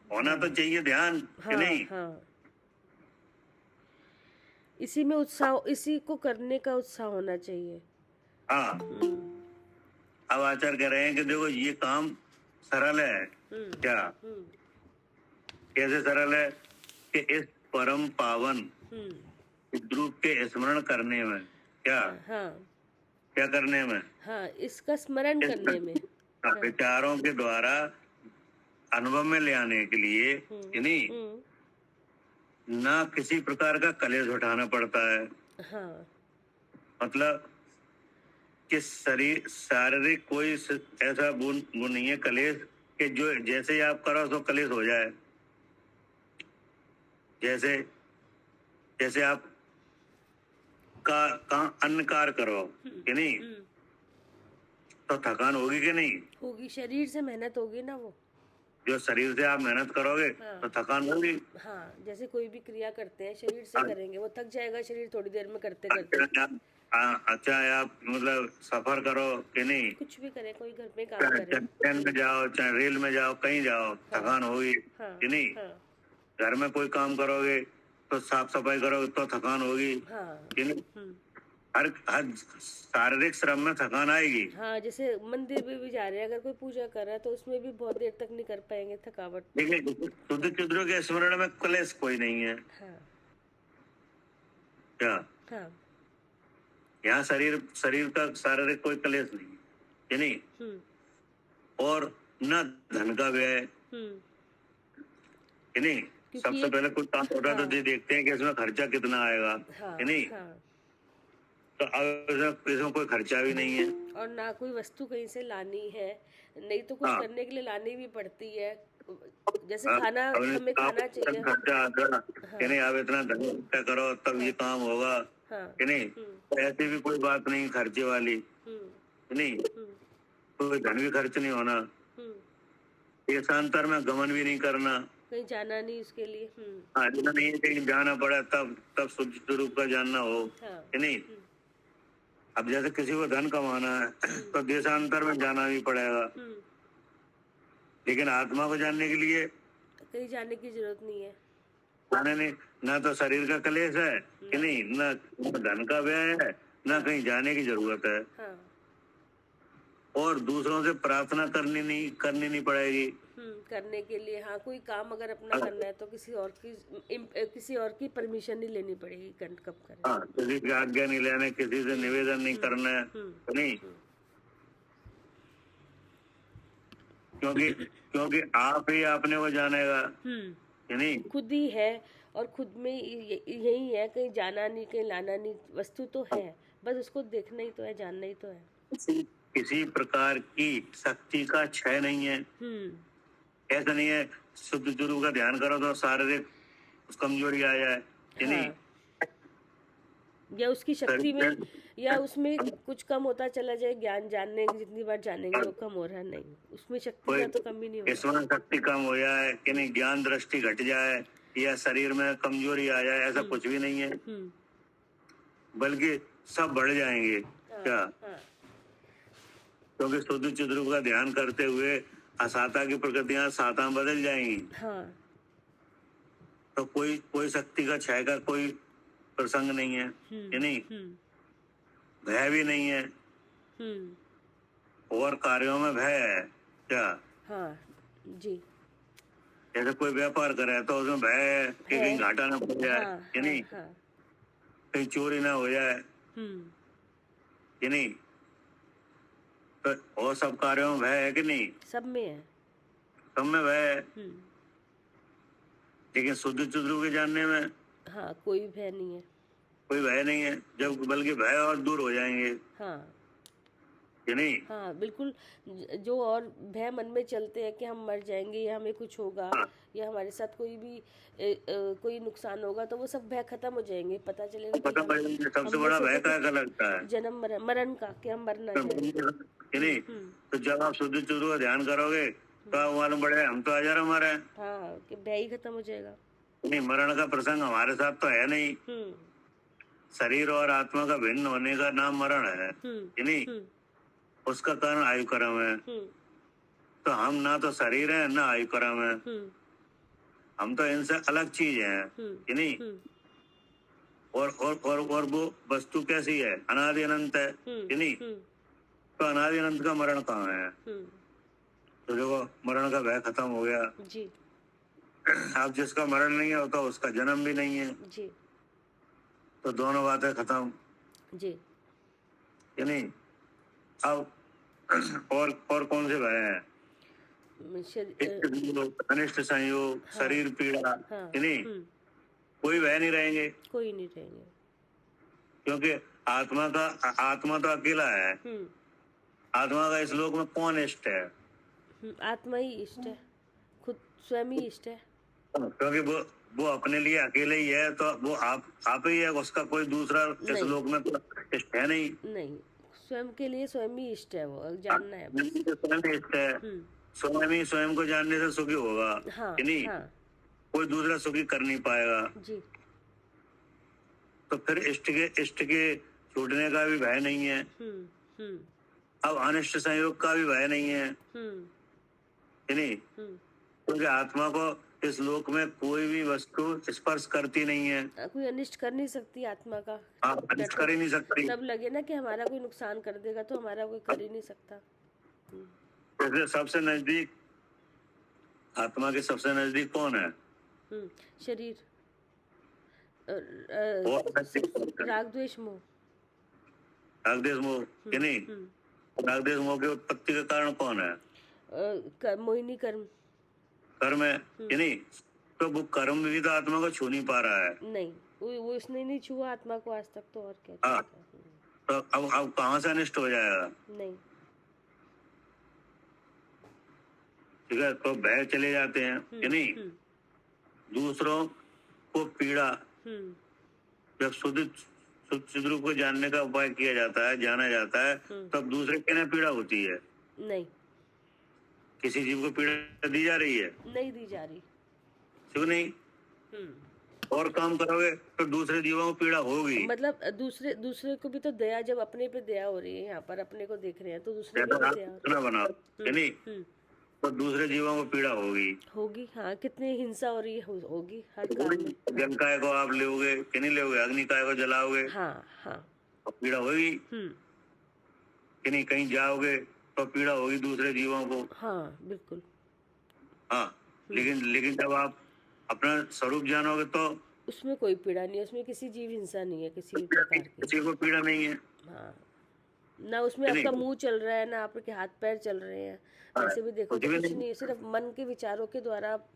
होना तो चाहिए ध्यान कि हाँ नहीं। हाँ, इसी में उत्साह, इसी को करने का उत्साह होना चाहिए। हाँ, अब आचार्य कह रहे हैं कि देखो ये काम सरल है। क्या? कैसे सरल है? कि इस परम पावन चिद्रूप के स्मरण करने में, क्या हाँ क्या करने में, हाँ, इसका स्मरण करने में, विचारों के द्वारा अनुभव में ले आने के लिए कि नहीं, ना किसी प्रकार का कलेश उठाना पड़ता है। हाँ मतलब कि शरीर शारीरिक कोई ऐसा वो नहीं है कलेश कि जो जैसे ही आप करो तो कलेश हो जाए। जैसे जैसे आप अन्न कार्य करो कि नहीं, तो थकान होगी कि नहीं? होगी, शरीर से मेहनत होगी ना वो। जो शरीर से आप मेहनत करोगे तो थकान होगी। हाँ, जैसे कोई भी क्रिया करते हैं शरीर से करेंगे, वो थक जाएगा शरीर थोड़ी देर में करते करते। अच्छा आप मतलब सफर करो कि नहीं, कुछ भी करें, कोई घर में काम करे, ट्रेन में जाओ चाहे रेल में जाओ, कहीं जाओ, थकान होगी कि नहीं। घर में कोई काम करोगे तो साफ सफाई करोगे तो थकान होगी कि नहीं। हर शारीरिक श्रम में थकान आएगी। हाँ, जैसे मंदिर में भी जा रहे हैं, अगर कोई पूजा कर रहा है तो उसमें भी बहुत देर तक नहीं कर पाएंगे, थकावट। देखिए शुद्ध चिद्रों के स्मरण में क्लेश कोई नहीं है। हाँ क्या? हाँ, यहाँ शरीर का शारीरिक कोई क्लेश नहीं है कि नहीं। और न धन का व्यय कि नहीं। सबसे पहले कुछ काम होता है तो देखते हैं कि इसमें खर्चा कितना आएगा कि नहीं। तो अब इसमें कोई खर्चा भी नहीं है, और ना कोई वस्तु कहीं से लानी है, नहीं तो कुछ करने के लिए लानी भी पड़ती है। जैसे खाना हमें खाना चाहिए, खर्चा आता कि नहीं। अब इतना धन इकट्ठा करो तब ये काम होगा कि नहीं। तो ऐसी भी कोई बात नहीं खर्चे वाली कि नहीं। कोई धन भी खर्च नहीं होना, देशांतर में गमन भी नहीं करना, कहीं जाना नहीं उसके लिए। हाँ, नहीं कहीं जाना पड़ा तब शुद्ध स्वरूप का जानना हो कि नहीं। अब जैसे किसी को धन कमाना है तो देशांतर में जाना भी पड़ेगा, लेकिन आत्मा को जानने के लिए कहीं जाने की जरूरत नहीं है। नहीं, ना तो शरीर का क्लेश है कि नहीं, ना धन का व्यय है, ना कहीं जाने की जरूरत है। हाँ। और दूसरों से प्रार्थना करनी नहीं पड़ेगी करने के लिए। हाँ, कोई काम अगर अपना करना है तो किसी और की परमिशन नहीं लेनी पड़ेगी, कब करें। हाँ, किसी की आज्ञा नहीं लेना, किसी से निवेदन नहीं करना है नहीं। क्योंकि आप ही आपने वो जानेगा कि नहीं। खुद ही है और खुद में यही है, कहीं जाना नहीं, कहीं लाना नहीं, वस्तु तो है, बस उसको देखना ही तो है, जानना ही तो है। किसी प्रकार की शक्ति का क्षय नहीं है। ऐसा नहीं है शुद्ध गुरु का ध्यान करो तो शारीरिक कमजोरी आ जाए कि नहीं। या उसकी शक्ति में या उसमें कुछ कम होता चला जाए, ज्ञान जानने जितनी बार जानेंगे वो कम हो रहा नहीं, उसमें शक्ति का तो कमी नहीं हो स्मरण शक्ति कम हो जाए कि नहीं, ज्ञान दृष्टि घट जाए या शरीर में कमजोरी आ जाए, ऐसा कुछ भी नहीं है, बल्कि सब बढ़ जाएंगे। क्या? क्योंकि शुद्ध चिद्रूप का ध्यान करते हुए असाता की प्रकृतियां साता में बदल जाएंगी। तो कोई शक्ति का क्षय का कोई प्रसंग नहीं है कि नहीं। भय भी नहीं है, और कार्यों में भय है। क्या? हाँ जी। जैसे कोई व्यापार करे तो उसमें भय है कि कहीं घाटा ना पड़ जाए कि नहीं, कहीं चोरी ना हो जाए कि नहीं। तो और सब कार्यों में भय है कि नहीं? सब में है, सब में भय है। लेकिन शुद्ध चिद्रूप के जानने में हाँ, कोई भय नहीं है, कोई भय नहीं है, जब बल्कि भय और दूर हो जाएंगे कि नहीं। हाँ बिल्कुल। जो और भय मन में चलते हैं कि हम मर जाएंगे या हमें कुछ होगा या हमारे साथ कोई नुकसान होगा, तो वो सब भय खत्म हो जाएंगे। पता चलेगा सबसे बड़ा भय का लगता है जन्म मरण का, कि हम मरना कि नहीं। तो जब आप शुद्ध चिद्रूप का ध्यान करोगे तो आप मालूम पड़ेगा हम तो हजार हमारे हैं। हाँ, कि भय ही खत्म हो जाएगा। नहीं, मरण का प्रसंग हमारे साथ तो है नहीं। शरीर और आत्मा का भिन्न होने का नाम मरण है कि नहीं। उसका कारण आयु कर्म है। तो हम ना तो शरीर है ना आयु क्रम है, हम तो इनसे अलग चीज है कि नहीं। और वो वस्तु कैसी है, अनादि अनंत है कि नहीं। तो अनादि अनंत का मरण कहाँ है, तो देखो मरण का भय खत्म हो गया जी अब जिसका मरण नहीं होता उसका जन्म भी नहीं है, जी तो दोनों बातें खत्म जी कि नहीं। अब और कौन से भय हैं, इष्ट वियोग, अनिष्ट संयोग, शरीर पीड़ा हाँ कि नहीं, कोई भय नहीं रहेंगे, कोई नहीं रहेंगे। क्योंकि आत्मा तो अकेला है। आत्मा का इस लोक में कौन इष्ट है, आत्मा ही इष्ट है, खुद स्वयं ही इष्ट है। क्योंकि वो अपने लिए अकेले ही है, तो वो आप ही है, उसका कोई दूसरा इस नहीं। लोक में तो इष्ट है नहीं। नहीं, स्वयं के लिए स्वयं ही इष्ट है, वो जानना है बस। स्वयं ही इष्ट है, स्वयं ही स्वयं को जानने से सुखी होगा हाँ कि नहीं। हाँ कोई दूसरा सुखी कर नहीं पाएगा, जी तो फिर इष्ट के छूटने का भी भय नहीं है। अब अनिष्ट संयोग का भी भय नहीं है कि नहीं, क्योंकि आत्मा को इस लोक में कोई भी वस्तु स्पर्श करती नहीं है। कोई अनिष्ट कर नहीं सकती आत्मा का। आप अनिष्ट कर ही नहीं सकती। तब लगे ना कि हमारा कोई नुकसान कर देगा, तो हमारा कोई कर ही नहीं सकता। इसलिए सबसे नजदीक, आत्मा के सबसे नजदीक कौन है, शरीर, और राग द्वेष मोह। राग द्वेष मोह कि नहीं। राग द्वेष मोह की उत्पत्ति का कारण कौन है, मोहिनी कर्म। कर्म है कि नहीं। तो वो कर्म भी तो आत्मा को छू नहीं पा रहा है। नहीं, वो इसने नहीं छुआ आत्मा को आज तक, तो और क्या हाँ, तो अब कहाँ से अनिष्ट हो जाएगा। नहीं, ठीक है, तो भय चले जाते हैं कि नहीं। दूसरों को पीड़ा, जब शुद्ध रूप को जानने का उपाय किया जाता है, जाना जाता है, तब दूसरे के लिए पीड़ा होती है। नहीं, किसी जीव को पीड़ा दी जा रही है, नहीं दी जा रही। क्यों नहीं। और काम करोगे तो दूसरे जीवों को पीड़ा होगी। मतलब दूसरे को भी तो दया, जब अपने पे दया हो रही है, यहाँ पर अपने को देख रहे हैं, तो दूसरे को भी दया हो रही है। बनाओ कि नहीं, तो दूसरे जीवों को पीड़ा होगी। हाँ, कितनी हिंसा हो रही है, होगी हर काम में। जल काय को आप लोगे कि नहीं लोगे, अग्नि काय को जलाओगे, हाँ हाँ, तो पीड़ा होगी कि नहीं। कहीं जाओगे तो पीड़ा होगी दूसरे जीवों को। हाँ बिल्कुल। हाँ, लेकिन जब आप अपना स्वरूप जानोगे तो उसमें कोई पीड़ा नहीं है, उसमें किसी जीव हिंसा नहीं है, किसी भी प्रकार की। किसी को पीड़ा नहीं है। हाँ, ना उसमें आपका मुंह चल रहा है, ना आपके हाथ पैर चल रहे हैं। वैसे भी देखो तो कुछ नहीं है, सिर्फ मन के विचारों के द्वारा आप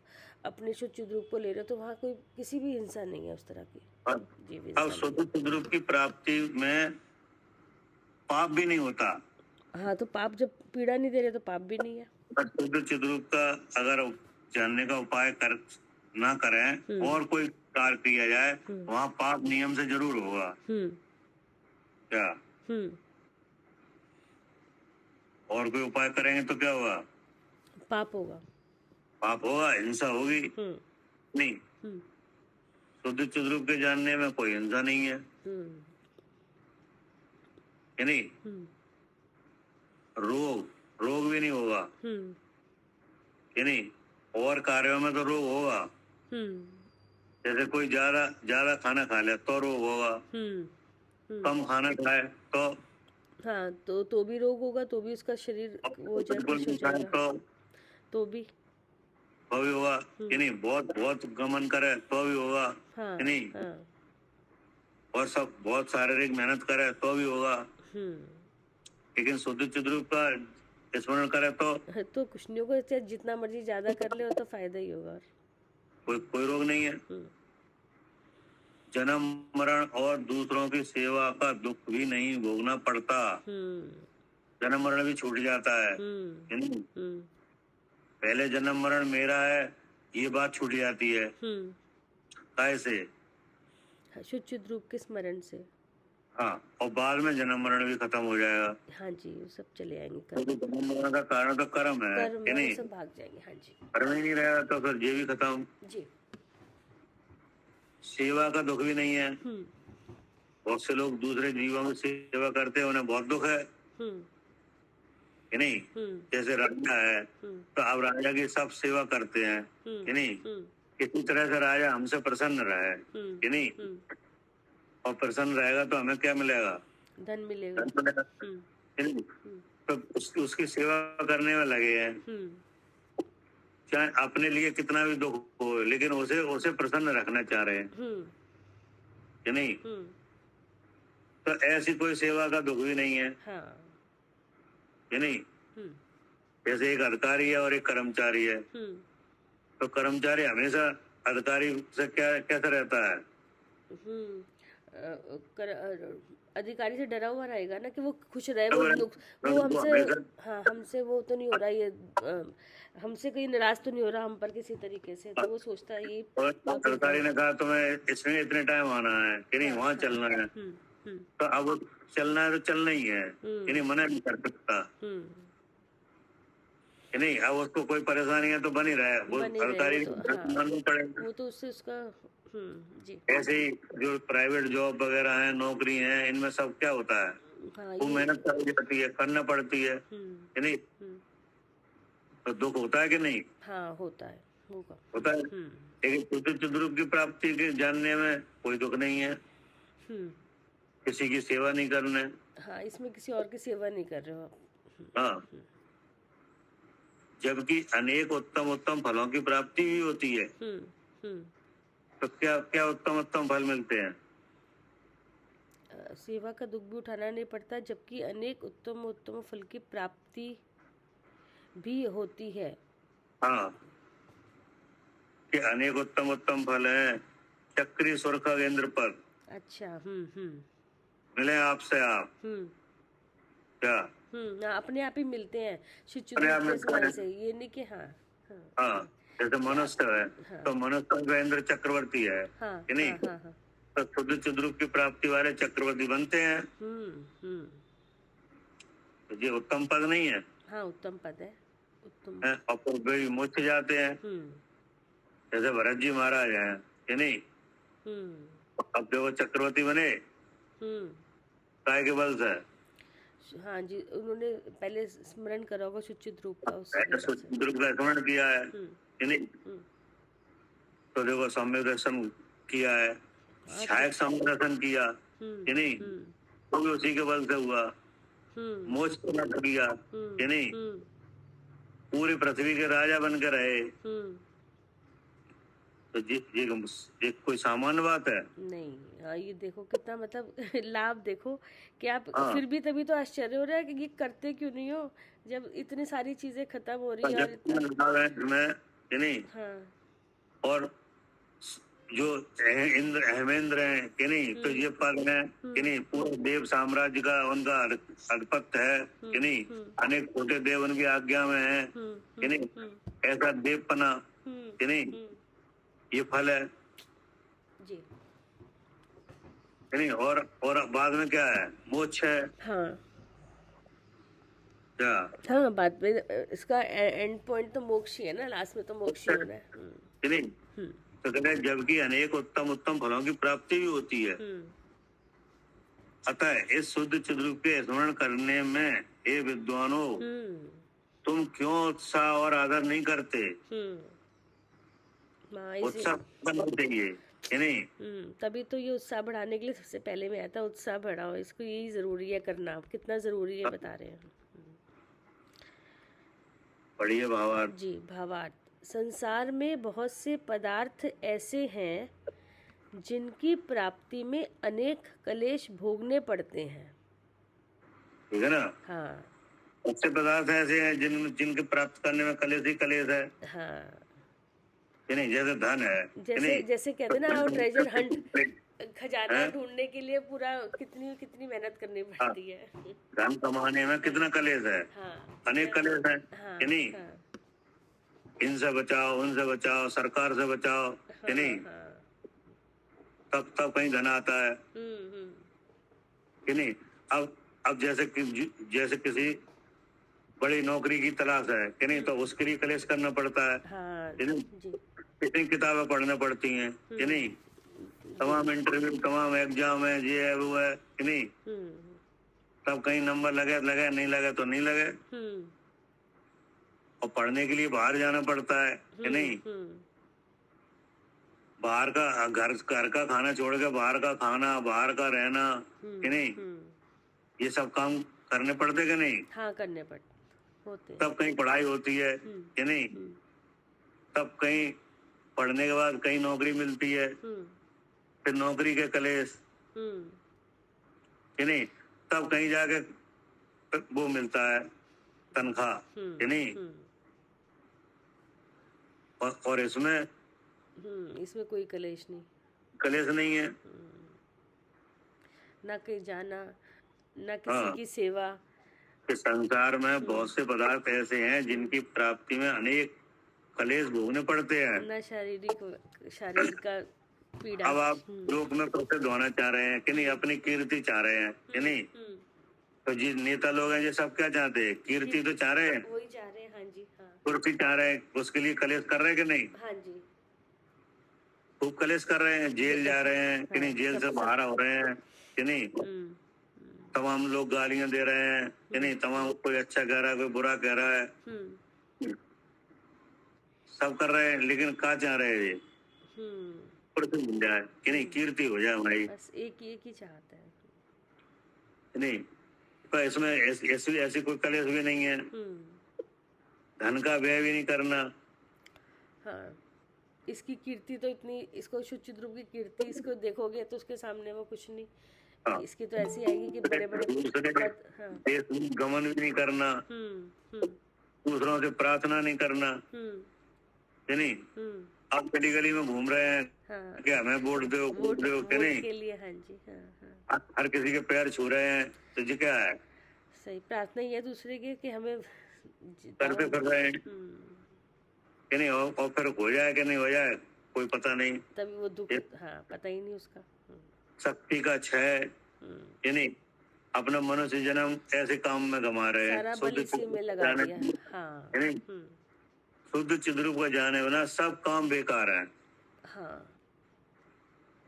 अपने शुद्ध रूप को ले रहे हो, तो वहाँ कोई किसी भी हिंसा नहीं है उस तरह की। जीव हिंसा अब शुद्ध रूप की प्राप्ति में पाप भी नहीं होता। हाँ, तो पाप जब पीड़ा नहीं दे रहे तो पाप भी नहीं है। शुद्ध चिद्रूप का अगर जानने का उपाय ना करें और कोई कार्य किया जाए, वहाँ पाप नियम से जरूर होगा। क्या और कोई उपाय करेंगे तो क्या होगा, पाप होगा। पाप होगा, हिंसा होगी नहीं। शुद्ध चिद्रूप के जानने में कोई हिंसा नहीं है कि नहीं। रोग भी नहीं होगा कि नहीं। और कार्यों में तो रोग होगा, जैसे कोई ज्यादा खाना खा ले तो रोग होगा, कम खाना खाए तो हाँ, तो भी रोग होगा, तो भी उसका शरीर वो तो भी होगा कि नहीं। बहुत गमन करे तो भी होगा कि नहीं। और सब बहुत शारीरिक मेहनत करे तो भी होगा, लेकिन शुद्ध चिद्रूप का स्मरण करे तो कुछ नहीं होगा। चाहे जितना मर्जी ज्यादा कर ले, तो फायदा ही होगा। कोई रोग नहीं है। जन्म मरण और दूसरों की सेवा का दुख भी नहीं भोगना पड़ता। जन्म मरण भी छूट जाता है। पहले जन्म मरण मेरा है, ये बात छूट जाती है। कैसे? शुद्ध चिद्रूप के स्मरण से। हाँ, और बाद में जन्म मरण भी खत्म हो जाएगा। हाँ जी, वो सब चले आएंगे। तो जन्म मरण का कारण तो कर्म है कि नहीं, सब भाग जाएंगे। हाँ जी, कर्म ही नहीं रहेगा तो फिर ये भी खत्म जी। सेवा का दुख भी नहीं है। बहुत से लोग दूसरे जीवों की सेवा करते हैं, उन्हें बहुत दुख है कि नहीं। जैसे राजा है तो अब राजा की सब सेवा करते हैं कि नहीं। इसी तरह से राजा हमसे प्रसन्न रहे कि नहीं, और प्रसन्न रहेगा तो हमें क्या मिलेगा, धन मिलेगा। धन मिलेगा कि नहीं। तो उसकी सेवा करने में लगे हैं, चाहे अपने लिए कितना भी दुख हो, लेकिन उसे प्रसन्न रखना चाह रहे हैं कि नहीं। तो ऐसी कोई सेवा का दुख भी नहीं है कि नहीं। जैसे एक अधिकारी है और एक कर्मचारी है, तो कर्मचारी हमेशा अधिकारी से कैसा रहता है, अधिकारी से डरा हुआ रहेगा ना कि वो खुश रहे, वो हमसे, हाँ हमसे वो तो नहीं हो रहा ये, हमसे कहीं नाराज तो नहीं हो रहा हम पर किसी तरीके से, तो वो सोचता है ये। अधिकारी ने कहा तुम्हें इसमें इतने टाइम आना है कि नहीं, वहाँ चलना है, तो अब चलना है तो चलना ही है कि नहीं, मना नहीं कर सकता कि नहीं। अब उसको कोई परेशानी है तो बनी रहे, वो अधिकारी मानना पड़ेगा, वो तो उससे उसका जी। ऐसे ही जो प्राइवेट जॉब वगैरह है, नौकरी है, इनमें सब क्या होता है, वो मेहनत करनी पड़ती है, करना पड़ती है कि नहीं। तो दुख होता है कि नहीं। हाँ होता है, होता है। लेकिन शुद्ध चिद्रूप की प्राप्ति के जानने में कोई दुख नहीं है, किसी की सेवा नहीं करने। हाँ, इसमें किसी और की सेवा नहीं कर रहे हो आप। हाँ, जबकि अनेक उत्तम उत्तम फलों की प्राप्ति भी होती है। तो क्या क्या उत्तम उत्तम फल मिलते हैं। सेवा का दुख भी उठाना नहीं पड़ता, जबकि अनेक उत्तम उत्तम फल की प्राप्ति भी होती है। हाँ, कि अनेक उत्तम उत्तम फल हैं, चक्री स्वर का केंद्र पर। अच्छा। मिले आपसे आप क्या अपने आप ही मिलते हैं से, ये नहीं कि हाँ जैसे मनुष्य है तो मनुष्य का इंद्र चक्रवर्ती है कि नहीं। तो शुद्ध चिद्रूप की प्राप्ति वाले चक्रवर्ती बनते हैं। तो ये उत्तम पद नहीं है। हाँ, उत्तम पद है, उत्तम है, और फिर मुझ जाते हैं, जैसे भरत जी महाराज हैं कि नहीं। अब देखो चक्रवर्ती बने काय के बल से। हाँ जी, उन्होंने पहले स्मरण करा होगा शुचित रूप का, शुचित रूप का स्मरण किया है कि नहीं। तो देखो सम्यक दर्शन किया है, सहायक सम्यक दर्शन किया कि नहीं, वो भी उसी के बल से हुआ। मोक्ष प्राप्त किया कि नहीं, पूरी पृथ्वी के राजा बन के रहे। तो ये कोई सामान्य बात है नहीं। हाँ, ये देखो कितना मतलब लाभ देखो कि आप फिर भी तभी तो आश्चर्य हो रहा है कि ये करते क्यों नहीं हो, जब इतनी सारी चीजें खत्म हो रही है कि नहीं। और जो इंद्र अहमेंद्र हैं कि नहीं, तो ये पद है कि नहीं, पूरे देव साम्राज्य का उनका अधिपत्य है कि नहीं। अनेक छोटे देव उनकी आज्ञा में है कि नहीं, ऐसा देवपना कि नहीं, ये फल है जी नहीं। और बाद में क्या है, मोक्ष है। हाँ क्या, हाँ, बाद में इसका एंड पॉइंट तो मोक्ष ही है ना, लास्ट में तो मोक्ष ही होना है कि नहीं। तो कहते हैं जबकि अनेक उत्तम उत्तम फलों की प्राप्ति भी होती है। अतः इस शुद्ध चिद्रूप के स्मरण करने में हे विद्वानों, तुम क्यों उत्साह और आदर नहीं करते। उत्साह करना चाहिए कि नहीं। तभी तो ये उत्साह बढ़ाने के लिए सबसे पहले में आता है, उत्साह बढ़ाओ, इसको यही जरूरी है करना, कितना जरूरी है बता रहे हैं। पढ़िए भावार्थ जी। भावार्थ, संसार में बहुत से पदार्थ ऐसे हैं जिनकी प्राप्ति में अनेक क्लेश भोगने पड़ते हैं, ठीक है ना। हाँ, बहुत से पदार्थ ऐसे हैं जिनके प्राप्त करने में क्लेश ही क्लेश है। हाँ, नहीं, जैसे धन है, जैसे कहते हैं ना, ट्रेजर हंट, खजाना ढूंढने के लिए पूरा कितनी मेहनत करनी पड़ती है। धन कमाने में कितना क्लेश है, अनेक क्लेश है कि नहीं। इनसे बचाओ, उनसे बचाओ, सरकार से बचाओ कि नहीं, तब कहीं धन आता है कि नहीं। अब जैसे किसी बड़ी नौकरी की तलाश है कि नहीं, तो उसके लिए क्लेश करना पड़ता है कि नहीं। कितनी किताबें पढ़ना पड़ती हैं कि नहीं, तमाम इंटरव्यू, तमाम एग्जाम है, ये है वो है कि नहीं। तब कहीं नंबर लगे लगे, नहीं लगे तो नहीं लगे। और पढ़ने के लिए बाहर जाना पड़ता है कि नहीं? बाहर का घर का खाना छोड़ के बाहर का खाना, बाहर का रहना कि नहीं, ये सब काम करने पड़ते कि नहीं? हाँ, करने पड़ते होते हैं। तब कहीं पढ़ाई होती है कि नहीं? तब कहीं पढ़ने के बाद कहीं नौकरी मिलती है, फिर नौकरी के कलेश कि नहीं, तब कहीं जाके वो मिलता है तनख्वाह कि नहीं। और इसमें इसमें कोई कलेश नहीं, कलेश नहीं है, ना कहीं जाना, ना किसी की सेवा। कि संसार में बहुत से पदार्थ ऐसे हैं जिनकी प्राप्ति में अनेक कलेश भोगने पड़ते हैं। ना शारीरिक का पीड़ा। अब आप लोक में प्रसिद्ध होना चाह रहे हैं कि नहीं, अपनी कीर्ति चाह रहे हैं कि नहीं, तो जिस नेता लोग हैं ये सब क्या चाहते हैं? कीर्ति तो चाह रहे हैं, वही चाह रहे हैं। हाँ जी, हाँ। कुर्सी चाह रहे हैं, उसके लिए कलेश कर रहे हैं कि नहीं? हाँ जी, खूब कलेश कर रहे हैं, जेल जा रहे हैं कि नहीं, जेल से बाहर हो रहे हैं कि नहीं, तमाम लोग गालियां दे रहे हैं कि नहीं, तमाम कोई अच्छा कह रहा है, कोई बुरा कह रहा है, सब कर रहे हैं, लेकिन क्या चाह रहे हैं ये? प्रसिद्ध मिल जाए कि नहीं, कीर्ति हो जाए हमारी, बस एक ही चाहता है कि नहीं। तो इसमें ऐसी कोई कलेश भी नहीं है, धन का व्यय भी नहीं करना। हाँ, इसकी कीर्ति तो इतनी, इसको शुचित रूप की कीर्ति, इसको देखोगे तो उसके सामने वो कुछ नहीं। हाँ। इसकी तो ऐसी आएगी कि बड़े बड़े देश में गमन भी नहीं करना, दूसरों से प्रार्थना नहीं करना कि नहीं। आप गली गली में घूम रहे हैं, हाँ, कि हमें वोट दो कि नहीं, के लिए। हाँ जी, हाँ। हर किसी के पैर छू रहे हैं, तो ये क्या है? सही प्रार्थना ही है दूसरे की कि हमें करते फिर रहे हैं कि नहीं, और फिर हो जाए कि नहीं हो जाए कोई पता नहीं। तभी वो दुख, हाँ, पता ही नहीं उसका। शक्ति का क्षय कि नहीं, अपना मनुष्य जन्म ऐसे काम में गंवा रहे हैं, सारा बल इसी में लगा दिया। हाँ, शुद्ध चिद्रूप का जाने बिना सब काम बेकार है। हाँ,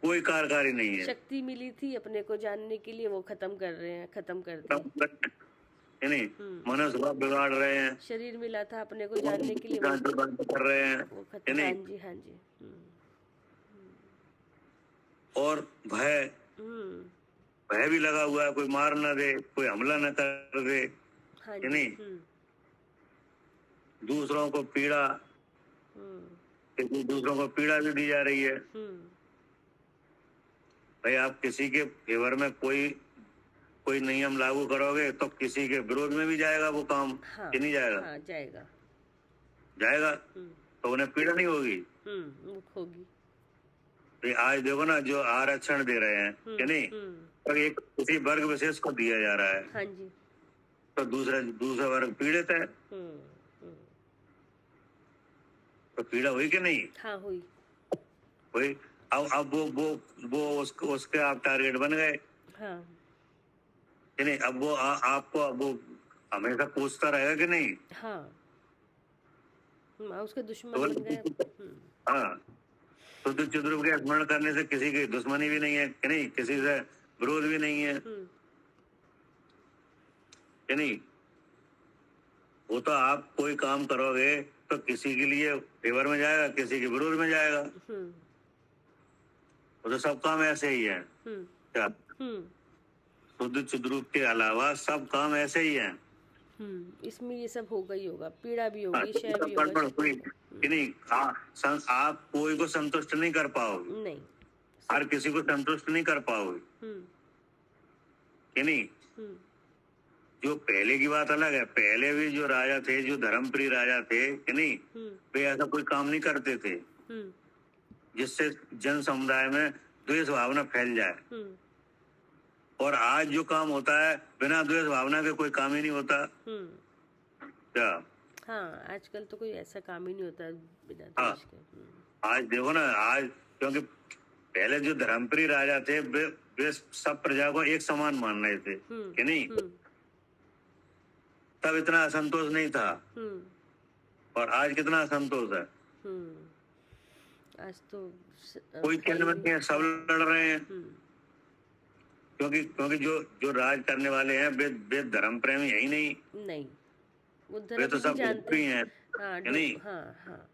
कोई कारकारी नहीं है। शक्ति मिली थी अपने को जानने के लिए, वो खत्म कर रहे हैं, खत्म कर दिया। नहीं, मनुष्य भाव बिगाड़ रहे हैं। शरीर मिला था अपने को जानने के लिए, वो कर रहे हैं, वो खत्म। हाँ जी, हाँ जी। और भय भी लगा हुआ है, कोई मार ना दे, कोई हमला न कर दे, हाँ कि नहीं। दूसरों को पीड़ा, दूसरों को पीड़ा भी दी जा रही है। भाई आप किसी के फेवर में कोई नियम लागू करोगे तो किसी के विरोध में भी जाएगा वो काम। हाँ, कि नहीं जाएगा? हाँ, जाएगा तो उन्हें पीड़ा नहीं होगी, होगी। तो आज देखो ना, जो आरक्षण दे रहे हैं कि नहीं, तो एक किसी वर्ग विशेष को दिया जा रहा है। हाँ जी, तो दूसरा वर्ग पीड़ित है, तो पीड़ा हुई कि नहीं? हाँ, हुई। अब वो उसके आप टारगेट बन गए। हाँ, कि नहीं, अब वो आपको वो हमेशा पूछता रहेगा कि नहीं। हाँ, उसके दुश्मन बन गए। हाँ, तो चिद्रूप के स्मरण करने से किसी की दुश्मनी भी नहीं है कि नहीं, किसी से विरोध भी नहीं है कि नहीं। वो तो आप कोई काम करोगे तो किसी के लिए फेवर में जाएगा, किसी के विरोध में जाएगा। वो तो सब काम ऐसे ही है। क्या शुद्ध चिद्रूप के अलावा सब काम ऐसे ही है। इसमें ये सब होगा ही होगा, पीड़ा भी होगी, क्षय भी गड़बड़ होगा हुई कि नहीं। आप कोई को संतुष्ट नहीं कर पाओगे, नहीं, हर किसी को संतुष्ट नहीं कर पाओगे कि नहीं। जो पहले की बात अलग है, पहले भी जो राजा थे, जो धर्मप्रिय राजा थे कि नहीं, वे ऐसा कोई काम नहीं करते थे जिससे जन समुदाय में द्वेष भावना फैल जाए। और आज जो काम होता है बिना द्वेष भावना के कोई काम ही नहीं होता। क्या? हाँ, आजकल तो कोई ऐसा काम ही नहीं होता बिना द्वेष के। आज देखो ना, आज क्योंकि पहले जो धर्मप्रिय राजा थे वे सब प्रजा को एक समान मान रहे थे कि नहीं, तब इतना असंतोष नहीं था। और आज कितना असंतोष है। आज तो कोई केंद्र में नहीं है, सब लड़ रहे हैं क्योंकि क्योंकि जो राज करने वाले हैं वे धर्म प्रेमी है ही नहीं, नहीं, वो वे धर्म तो भी सब जानते डोपी हैं। हैं, हाँ है नहीं? हाँ हाँ।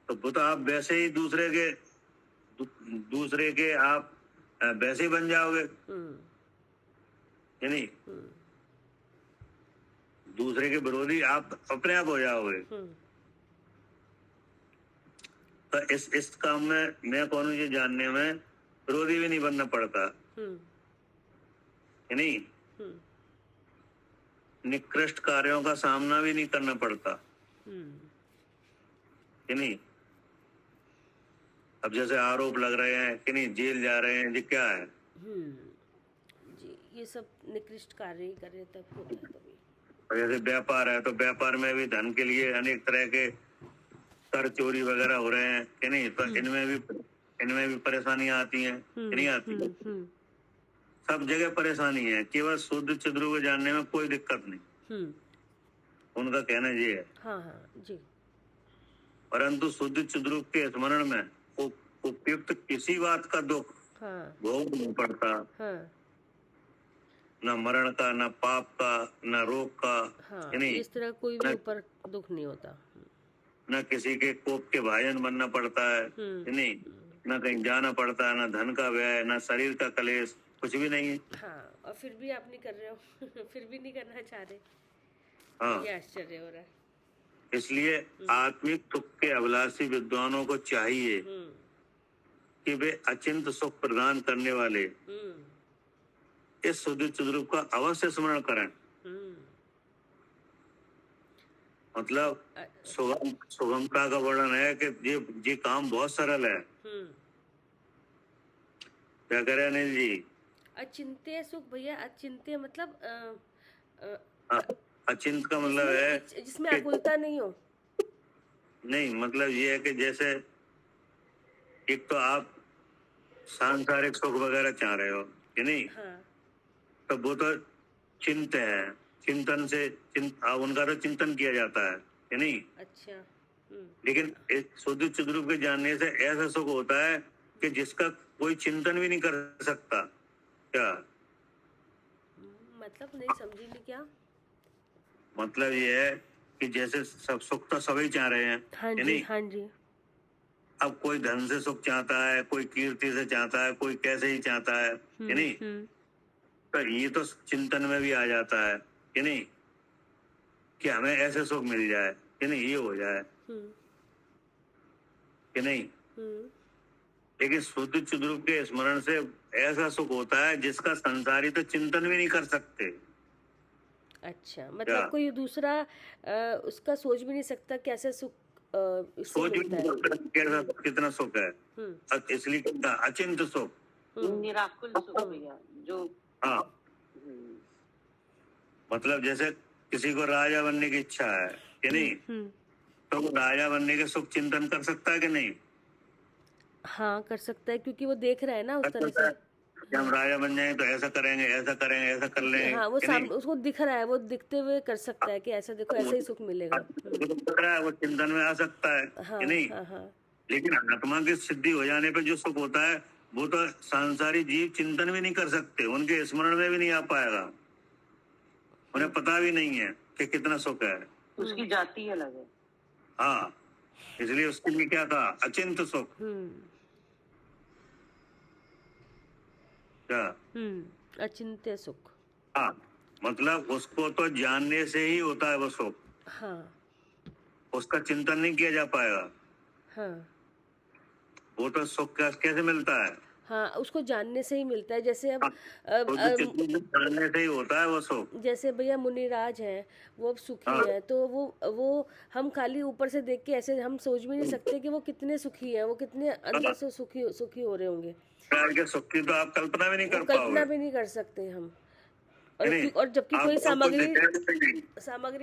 तो वो तो आप वैसे ही दूसरे के आप वैसे ही बन जाओगे, है नहीं? दूसरे के विरोधी आप अपने आप हो जाओगे। तो इस काम में मैं कौन हूं ये जानने में विरोधी भी नहीं बनना पड़ता, है नहीं? निकृष्ट कार्यों का सामना भी नहीं करना पड़ता, है नहीं? अब जैसे आरोप लग रहे हैं कि नहीं, जेल जा रहे हैं, ये क्या है? जी, ये सब निकृष्ट कार्य ही कर रहे तब होता है तभी। और जैसे व्यापार है तो व्यापार में भी धन के लिए अनेक तरह के कर चोरी वगैरह हो रहे हैं, कि नहीं? तो इनमें भी परेशानियां आती हैं कि नहीं आती? सब जगह परेशानी है, केवल शुद्ध चिद्रू को जानने में कोई दिक्कत नहीं, उनका कहना ये है। हाँ हाँ जी। परंतु शुद्ध चिद्रू के स्मरण में उपयुक्त किसी बात का दुख भोग नहीं पड़ता, न मरण का, न पाप का, न रोग का, है नहीं? इस तरह कोई भी ऊपर दुख नहीं होता, न किसी के कोप के भाजन बनना पड़ता है नहीं? न कहीं जाना पड़ता है, न धन का व्यय, न शरीर का कलेश, कुछ भी नहीं है। हाँ, और फिर भी आप नहीं कर रहे हो फिर भी नहीं करना चाह रहे। हाँ, ये आश्चर्य हो रहा है। इसलिए आत्मिक सुख के अभिलाषी विद्वानों को चाहिए कि वे अचिंत सुख प्रदान करने वाले इस शुद्ध चिद्रूप का अवश्य स्मरण करें। मतलब सुगमता का वर्णन है कि ये काम बहुत सरल है। क्या करें अनिल जी? अचिंत्य सुख भैया, अचिंत्य मतलब अचिंत का मतलब है जिसमें आकुलता नहीं हो। नहीं, मतलब ये है कि जैसे एक तो आप सांसारिक सुख वगैरह चाह रहे हो कि नहीं? तो वो तो चिंत है, चिंतन से उनका तो चिंतन किया जाता है कि नहीं? अच्छा। लेकिन शुद्ध चिद्रूप के जानने से ऐसा सुख होता है कि जिसका कोई चिंतन भी नहीं कर सकता। क्या मतलब? नहीं समझी। नहीं क्या मतलब? ये है कि जैसे सब सुख तो सभी चाह रहे हैं, हाँ जी, नहीं? हाँ जी। अब कोई धन से सुख चाहता है, कोई कीर्ति से चाहता है, कोई कैसे ही चाहता है कि नहीं? तो ये तो चिंतन में भी आ जाता है कि नहीं, कि हमें ऐसे सुख मिल जाए कि नहीं, ये हो जाए कि नहीं? लेकिन शुद्ध चिद्रूप के स्मरण से ऐसा सुख होता है जिसका संसारी तो चिंतन भी नहीं कर सकते। अच्छा, मतलब कोई दूसरा उसका सोच भी नहीं सकता कैसे सुख सोच भी नहीं सकता कितना सुख है, इसलिए अचिंत सुख, निराकुल सुख भैया जो। हाँ, मतलब जैसे किसी को राजा बनने की इच्छा है कि नहीं, तो वो राजा बनने के सुख चिंतन कर सकता है कि नहीं? हाँ, कर सकता है, क्योंकि वो देख रहा है ना उस तरह से कि हम राजा बन जाएंगे तो ऐसा करेंगे, ऐसा करेंगे, ऐसा कर लेंगे। हाँ, वो सामने उसको दिख रहा है, वो दिखते हुए कर सकता है कि ऐसा देखो, ऐसा ही सुख मिलेगा। वो चिंतन में आ सकता है कि नहीं? लेकिन आत्मा की सिद्धि हो जाने पर जो सुख होता है वो तो सांसारिक जीव चिंतन भी नहीं कर सकते, उनके स्मरण में भी नहीं आ पाएगा, उन्हें पता भी नहीं है कि कितना सुख है। उसकी जाति अलग है। हाँ, इसलिए उसके लिए क्या था? अचिंत सुख। क्या? अचिंत्य सुख। हाँ, मतलब उसको तो जानने से ही होता है वो सुख। हाँ, उसका चिंतन नहीं किया जा पाएगा। हाँ, वो तो सुख कैसे मिलता है? हाँ, उसको जानने से ही मिलता है। जैसे अब जानने से ही होता है वो सुख। जैसे भैया मुनिराज हैं, वो अब सुखी हैं, तो वो हम खाली ऊपर से देख के ऐसे हम सोच भी नहीं सकते कि वो कितने सुखी हैं, वो कितने अंदर से सुखी हो रहे होंगे। सुख की तो आप कल्पना भी नहीं कर पाओगे, कल्पना भी नहीं कर सकते हम। और जबकि कोई सामग्री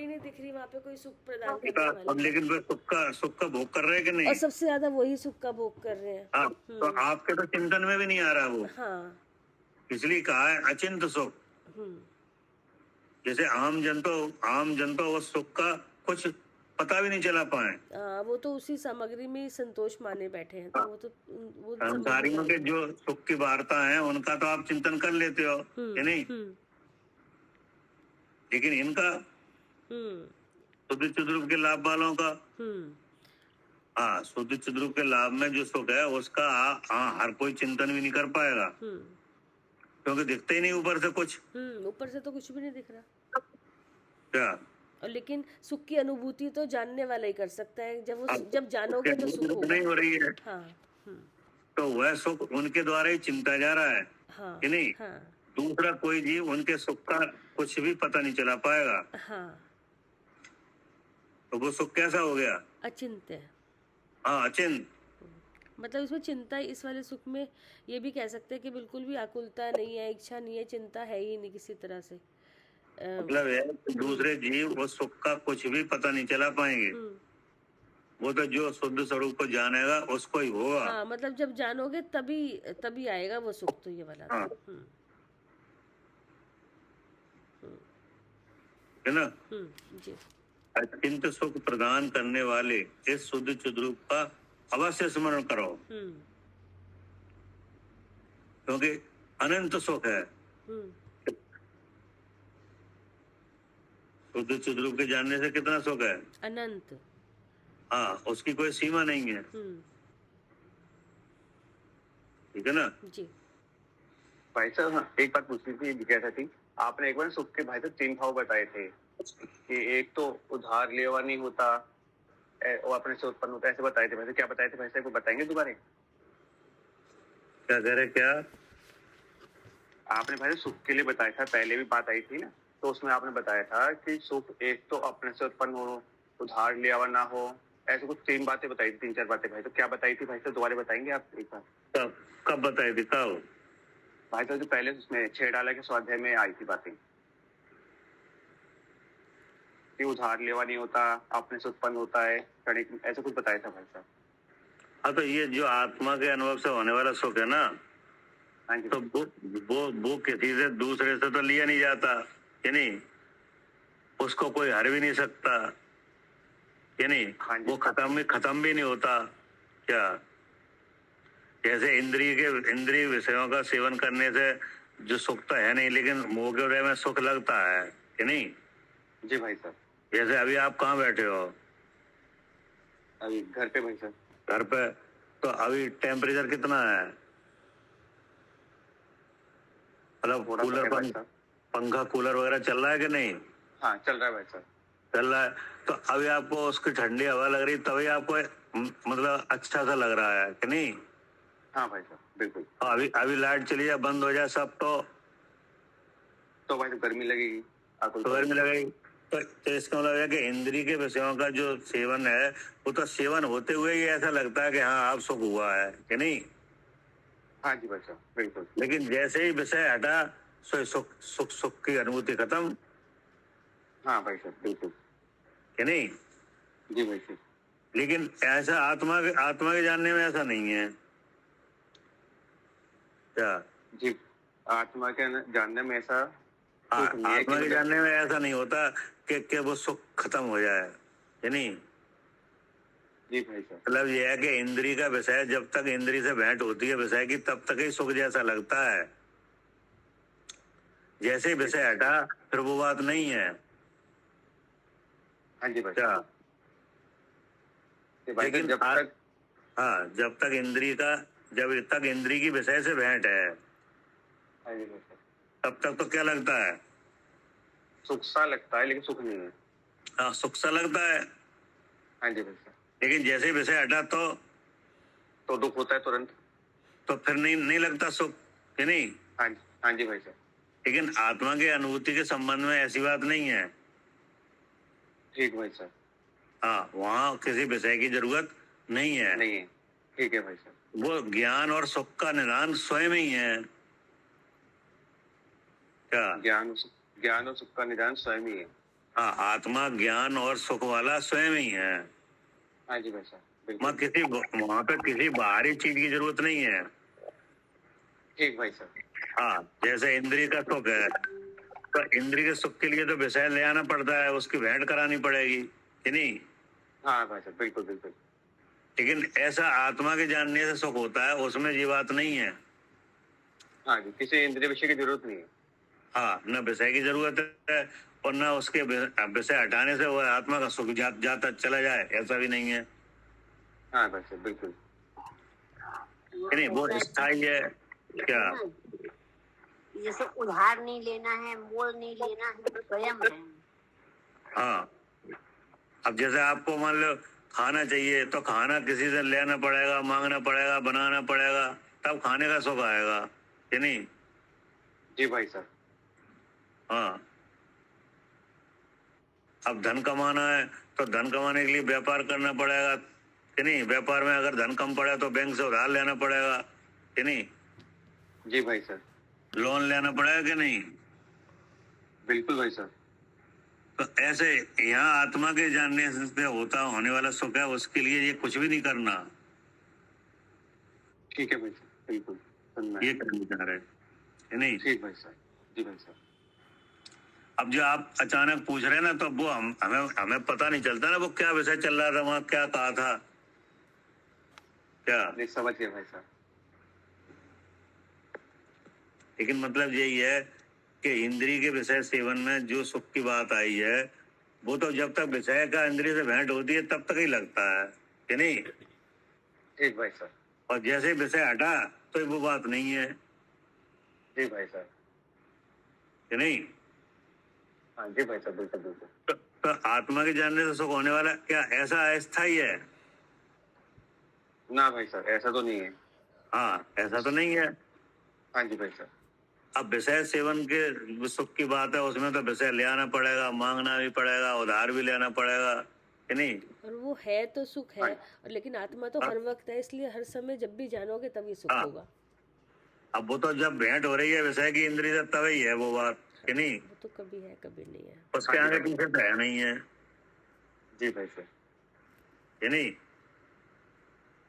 नहीं दिख रही वहाँ पे कोई सुख प्रदान करने वाली। लेकिन वे सुख का भोग कर रहे हैं कि नहीं? और सबसे ज्यादा वही सुख का भोग कर रहे हैं। हाँ, तो आपके तो चिंतन में भी नहीं आ रहा वो। हाँ, इसलिए कहा है अचिंत सुख। जैसे आम जन तो उस सुख का कुछ पता भी नहीं चला पाए। वो तो उसी सामग्री में ही संतोष माने बैठे हैं, तो वो तो वो समझ संसारियों नहीं के जो सुख की वार्ता है उनका तो आप चिंतन कर लेते हो, हम्म, है नहीं? लेकिन इनका शुद्ध चिद्रूप के लाभ वालों का, हाँ, शुद्ध चिद्रूप के लाभ में जो सुख है उसका हर कोई चिंतन भी नहीं कर पाएगा, क्योंकि दिखते ही नहीं ऊपर से कुछ। ऊपर से तो कुछ भी नहीं दिख रहा। क्या? और लेकिन सुख की अनुभूति तो जानने वाला ही कर सकता है, जब जानोगे तो सुख होगा। नहीं हो रही है, हाँ, तो वह सुख उनके द्वारा ही चिंता जा रहा है, हाँ, कि नहीं? हाँ, दूसरा कोई जीव उनके सुख का कुछ भी पता नहीं चला पाएगा। हाँ, तो वो सुख कैसा हो गया? अचिंत्य। हाँ, अचिंत। मतलब इसमें चिंता, इस वाले सुख में ये भी कह सकते हैं कि बिल्कुल भी आकुलता नहीं है, इच्छा नहीं है, चिंता है ही नहीं किसी तरह से। मतलब है कि दूसरे जीव उस सुख का कुछ भी पता नहीं चला पाएंगे। वो तो जो शुद्ध स्वरूप को जानेगा उसको ही होगा। हाँ, मतलब जब जानोगे तभी आएगा वो सुख, तो ये वाला। हाँ। है ना? जी। अचिंत सुख प्रदान करने वाले इस शुद्ध चिद्रूप का अवश्य स्मरण करो, क्योंकि अनंत सुख है। शुद्ध चिद्रूप के जानने से कितना सुख है? अनंत। हाँ, उसकी कोई सीमा नहीं है। ठीक है ना? जी। भाई साहब, हाँ, एक बात पूछनी थी, जिज्ञासा थी। आपने एक बार सुख के भाई साहब 3 भाव बताए थे कि एक तो उधार लेवा नहीं होता, वो अपने से उत्पन्न होता है, ऐसे बताए थे। वैसे क्या बताए थे भाई साहब, बताएंगे दोबारा? क्या कह रहे? क्या आपने भाई साहब सुख के लिए बताया था, पहले भी बात आई थी ना, तो उसमें आपने बताया था कि सुख एक तो अपने से उत्पन्न हो, उधार लेवा ना हो, ऐसे कुछ 3 बातें बताई थी, 3-4 बातें भाई। तो क्या बताई थी भाई साहब, दोबारा बताएंगे आप एक बार? कब बताई थी? कब भाई साहब? जो पहले उसमें 6 डाला के स्वाध्याय में आई थी बातें कि उधार लेवा नहीं होता, अपने से उत्पन्न होता है, क्षणिक, ऐसा कुछ बताया था भाई साहब। हाँ, तो ये जो आत्मा के अनुभव से होने वाला सुख है ना, हाँ जी। तो वो किसी से दूसरे से तो लिया नहीं जाता, कि नहीं? उसको कोई हर भी नहीं सकता, कि नहीं? हाँ जी। वो खत्म भी नहीं होता। क्या? जैसे इंद्रिय विषयों का सेवन करने से जो सुख तो है नहीं, लेकिन मोह के उदय में सुख लगता है, कि नहीं? जी भाई साहब। जैसे अभी आप कहाँ बैठे हो? अभी घर पे भाई साहब। घर पे। तो अभी टेम्परेचर कितना है? मतलब कूलर, पंखा कूलर वगैरह चल रहा है कि नहीं? हाँ, चल रहा है भाई साहब। चल रहा है। तो अभी आपको उसकी ठंडी हवा लग रही, तभी आपको मतलब अच्छा सा लग रहा है, कि नहीं? हाँ भाई साहब, बिल्कुल। अभी लाइट चली जाए, बंद हो जाए सब, तो भाई साहब गर्मी लगेगी, तो गर्मी लगेगी। तो इसका मतलब है कि इंद्रिय के विषयों का जो सेवन है, वो तो सेवन होते हुए ही ऐसा लगता है कि हाँ आप सुख हुआ है, कि नहीं? हाँ जी भाई साहब, बिल्कुल। लेकिन जैसे ही विषय हटा, सुख की अनुभूति खत्म। हाँ भाई साहब, बिल्कुल, कि नहीं? जी भाई साहब। लेकिन ऐसा आत्मा के जानने में ऐसा नहीं है। क्या? जी, आत्मा के जानने में ऐसा, आत्मा के जानने में ऐसा नहीं होता कि वो सुख खत्म हो जाए, कि नहीं? जी भाई साहब। मतलब ये है कि इंद्रिय का विषय, जब तक इंद्रिय से भेंट होती है विषय की, तब तक ही सुख जैसा लगता है। जैसे ही विषय हटा, फिर वो बात नहीं है। हाँ जी भाई क्या? साहब। लेकिन जब तक इंद्रिय की विषय से भेंट है, हाँ जी भाई साहब, तब तक तो क्या लगता है? सुख सा लगता है, लेकिन सुख नहीं है। हाँ, सुख सा लगता है। हाँ जी भाई साहब। लेकिन जैसे ही विषय हटा तो दुख होता है तुरंत। तो फिर नहीं लगता सुख, कि नहीं? हाँ जी भाई साहब। लेकिन आत्मा के अनुभूति के संबंध में ऐसी बात नहीं है। ठीक भाई साहब। हाँ, वहाँ किसी विषय की जरूरत नहीं है। नहीं है, ठीक है भाई साहब। वो ज्ञान और सुख का निदान स्वयं ही है। क्या? ज्ञान और सुख का निदान स्वयं ही है। हाँ, आत्मा ज्ञान और सुख वाला स्वयं ही है। हाँ जी भाई साहब, बिल्कुल। वहाँ पे किसी बाहरी चीज की जरूरत नहीं है। ठीक भाई साहब। हाँ, जैसे इंद्रिय का सुख है, तो इंद्रिय के सुख के लिए तो विषय ले आना पड़ता है, उसकी भेंट करानी पड़ेगी, कि नहीं? हाँ भाई साहब, बिल्कुल बिल्कुल। लेकिन ऐसा आत्मा के जानने से सुख होता है, उसमें ये बात नहीं है। हाँ जी, किसी इंद्रिय विषय की जरूरत नहीं है। हाँ, न विषय की जरूरत है और न उसके विषय हटाने से वो आत्मा का सुख जाता चला जाए, ऐसा भी नहीं है। हाँ भाई साहब, बिल्कुल। नहीं, वो स्थायी है क्या? जैसे उधार नहीं लेना है, मोल नहीं लेना है, स्वयं है। हाँ, अब जैसे आपको मान लो खाना चाहिए तो खाना किसी से लेना पड़ेगा, मांगना पड़ेगा, बनाना पड़ेगा, तब खाने का सुख आएगा कि नहीं? जी भाई साहब। हाँ, अब धन कमाना है तो धन कमाने के लिए व्यापार करना पड़ेगा कि नहीं? व्यापार में अगर धन कम पड़े तो बैंक से उधार लेना पड़ेगा कि नहीं? जी भाई साहब, लोन लेना पड़ेगा कि नहीं? बिल्कुल भाई साहब। तो ऐसे यहाँ आत्मा के जानने से होता होने वाला सुख है, उसके लिए ये कुछ भी नहीं करना, ठीक है भाई साहब, बिल्कुल सुनना है। ये करना चाह रहे हैं कि नहीं? ठीक भाई साहब, जी भाई साहब। अब जो आप अचानक पूछ रहे हैं ना, तो वो हमें हमें पता नहीं चलता ना वो क्या विषय चल रहा था, वहां क्या कहा था, क्या। नहीं, समझ गया भाई साहब। लेकिन मतलब यही है कि इंद्रिय के विषय सेवन में जो सुख की बात आई है, वो तो जब तक विषय का इंद्रिय से भेंट होती है तब तक ही लगता है कि नहीं? ठीक भाई साहब। और जैसे विषय हटा तो वो बात नहीं है जी भाई साहब। कि नहीं? हाँ जी भाई साहब, बिल्कुल बिल्कुल। तो आत्मा के जानने से सुख होने वाला क्या ऐसा अस्थायी है? ना भाई साहब, ऐसा तो नहीं है। हाँ, ऐसा तो नहीं है। हाँ जी भाई साहब। अब विषय सेवन के सुख की बात है, उसमें तो विषय ले आना पड़ेगा, मांगना भी पड़ेगा, उधार भी लेना पड़ेगा कि नहीं? और वो है तो सुख है, हाँ। और लेकिन आत्मा तो हर वक्त है, इसलिए हर समय जब भी जानोगे तभी सुख हाँ। होगा। अब वो तो जब भेंट हो रही है विषय की इंद्रिय से तभी है वो बात कि नहीं? वो तो कभी है कभी नहीं है। उसके आगे पीछे तो है नहीं है जी भाई साहब। कि नहीं?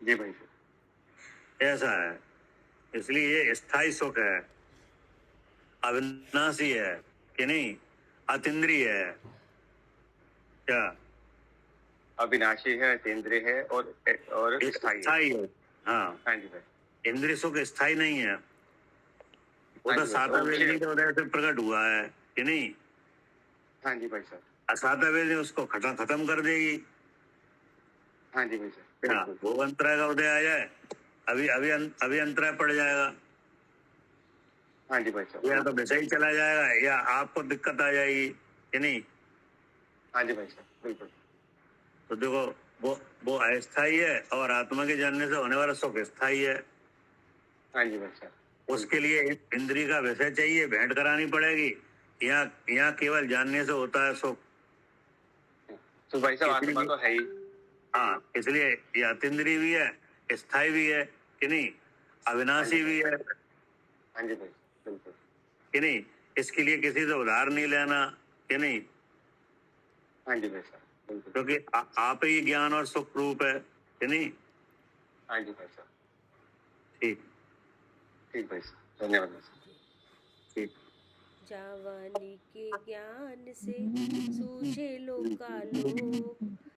जी भाई साहब। ऐसा है, इसलिए ये स्थायी सुख है, अविनाशी है कि नहीं? अतीन्द्रिय है क्या? अविनाशी है, अतीन्द्रिय है और स्थायी है। स्थायी है। हाँ, हाँ जी भाई। इंद्रिय सुख स्थायी नहीं है, वो हाँ तो जी, साता वो वेदी के उदय से प्रकट हुआ है कि नहीं? हाँ जी भाई साहब। असाता वेदी उसको खत्म कर देगी। हाँ जी भाई साहब, क्या बिल्कुल। वो अंतराय का उदय आ जाए, अभी अभी अभी अंतराय पड़ जाएगा, हाँ जी भाई साहब। या तो विषय ही चला जाएगा या आपको दिक्कत आ जाएगी कि नहीं? हाँ जी भाई साहब, बिल्कुल। तो देखो, वो अस्थायी है और आत्मा के जानने से होने वाला सुख स्थायी है। हाँ जी भाई साहब। उसके लिए इंद्रिय का विषय चाहिए, भेंट करानी पड़ेगी। यहाँ केवल जानने से होता है सुख। तो भाई साहब, आत्मा तो है ही। हाँ, इसलिए ये अतीन्द्रिय भी है, स्थायी भी है कि नहीं? अविनाशी भी है हाँ जी भाई, बिल्कुल। कि नहीं? इसके लिए किसी से उधार नहीं लेना कि नहीं? हाँ जी भाई साहब, बिल्कुल। क्योंकि आप ही ज्ञान और सुख रूप है कि नहीं? हाँ जी भाई साहब। ठीक ठीक भाई साहब, धन्यवाद भाई साहब। ठीक। जावानी के ज्ञान से सूझे लोकालोक,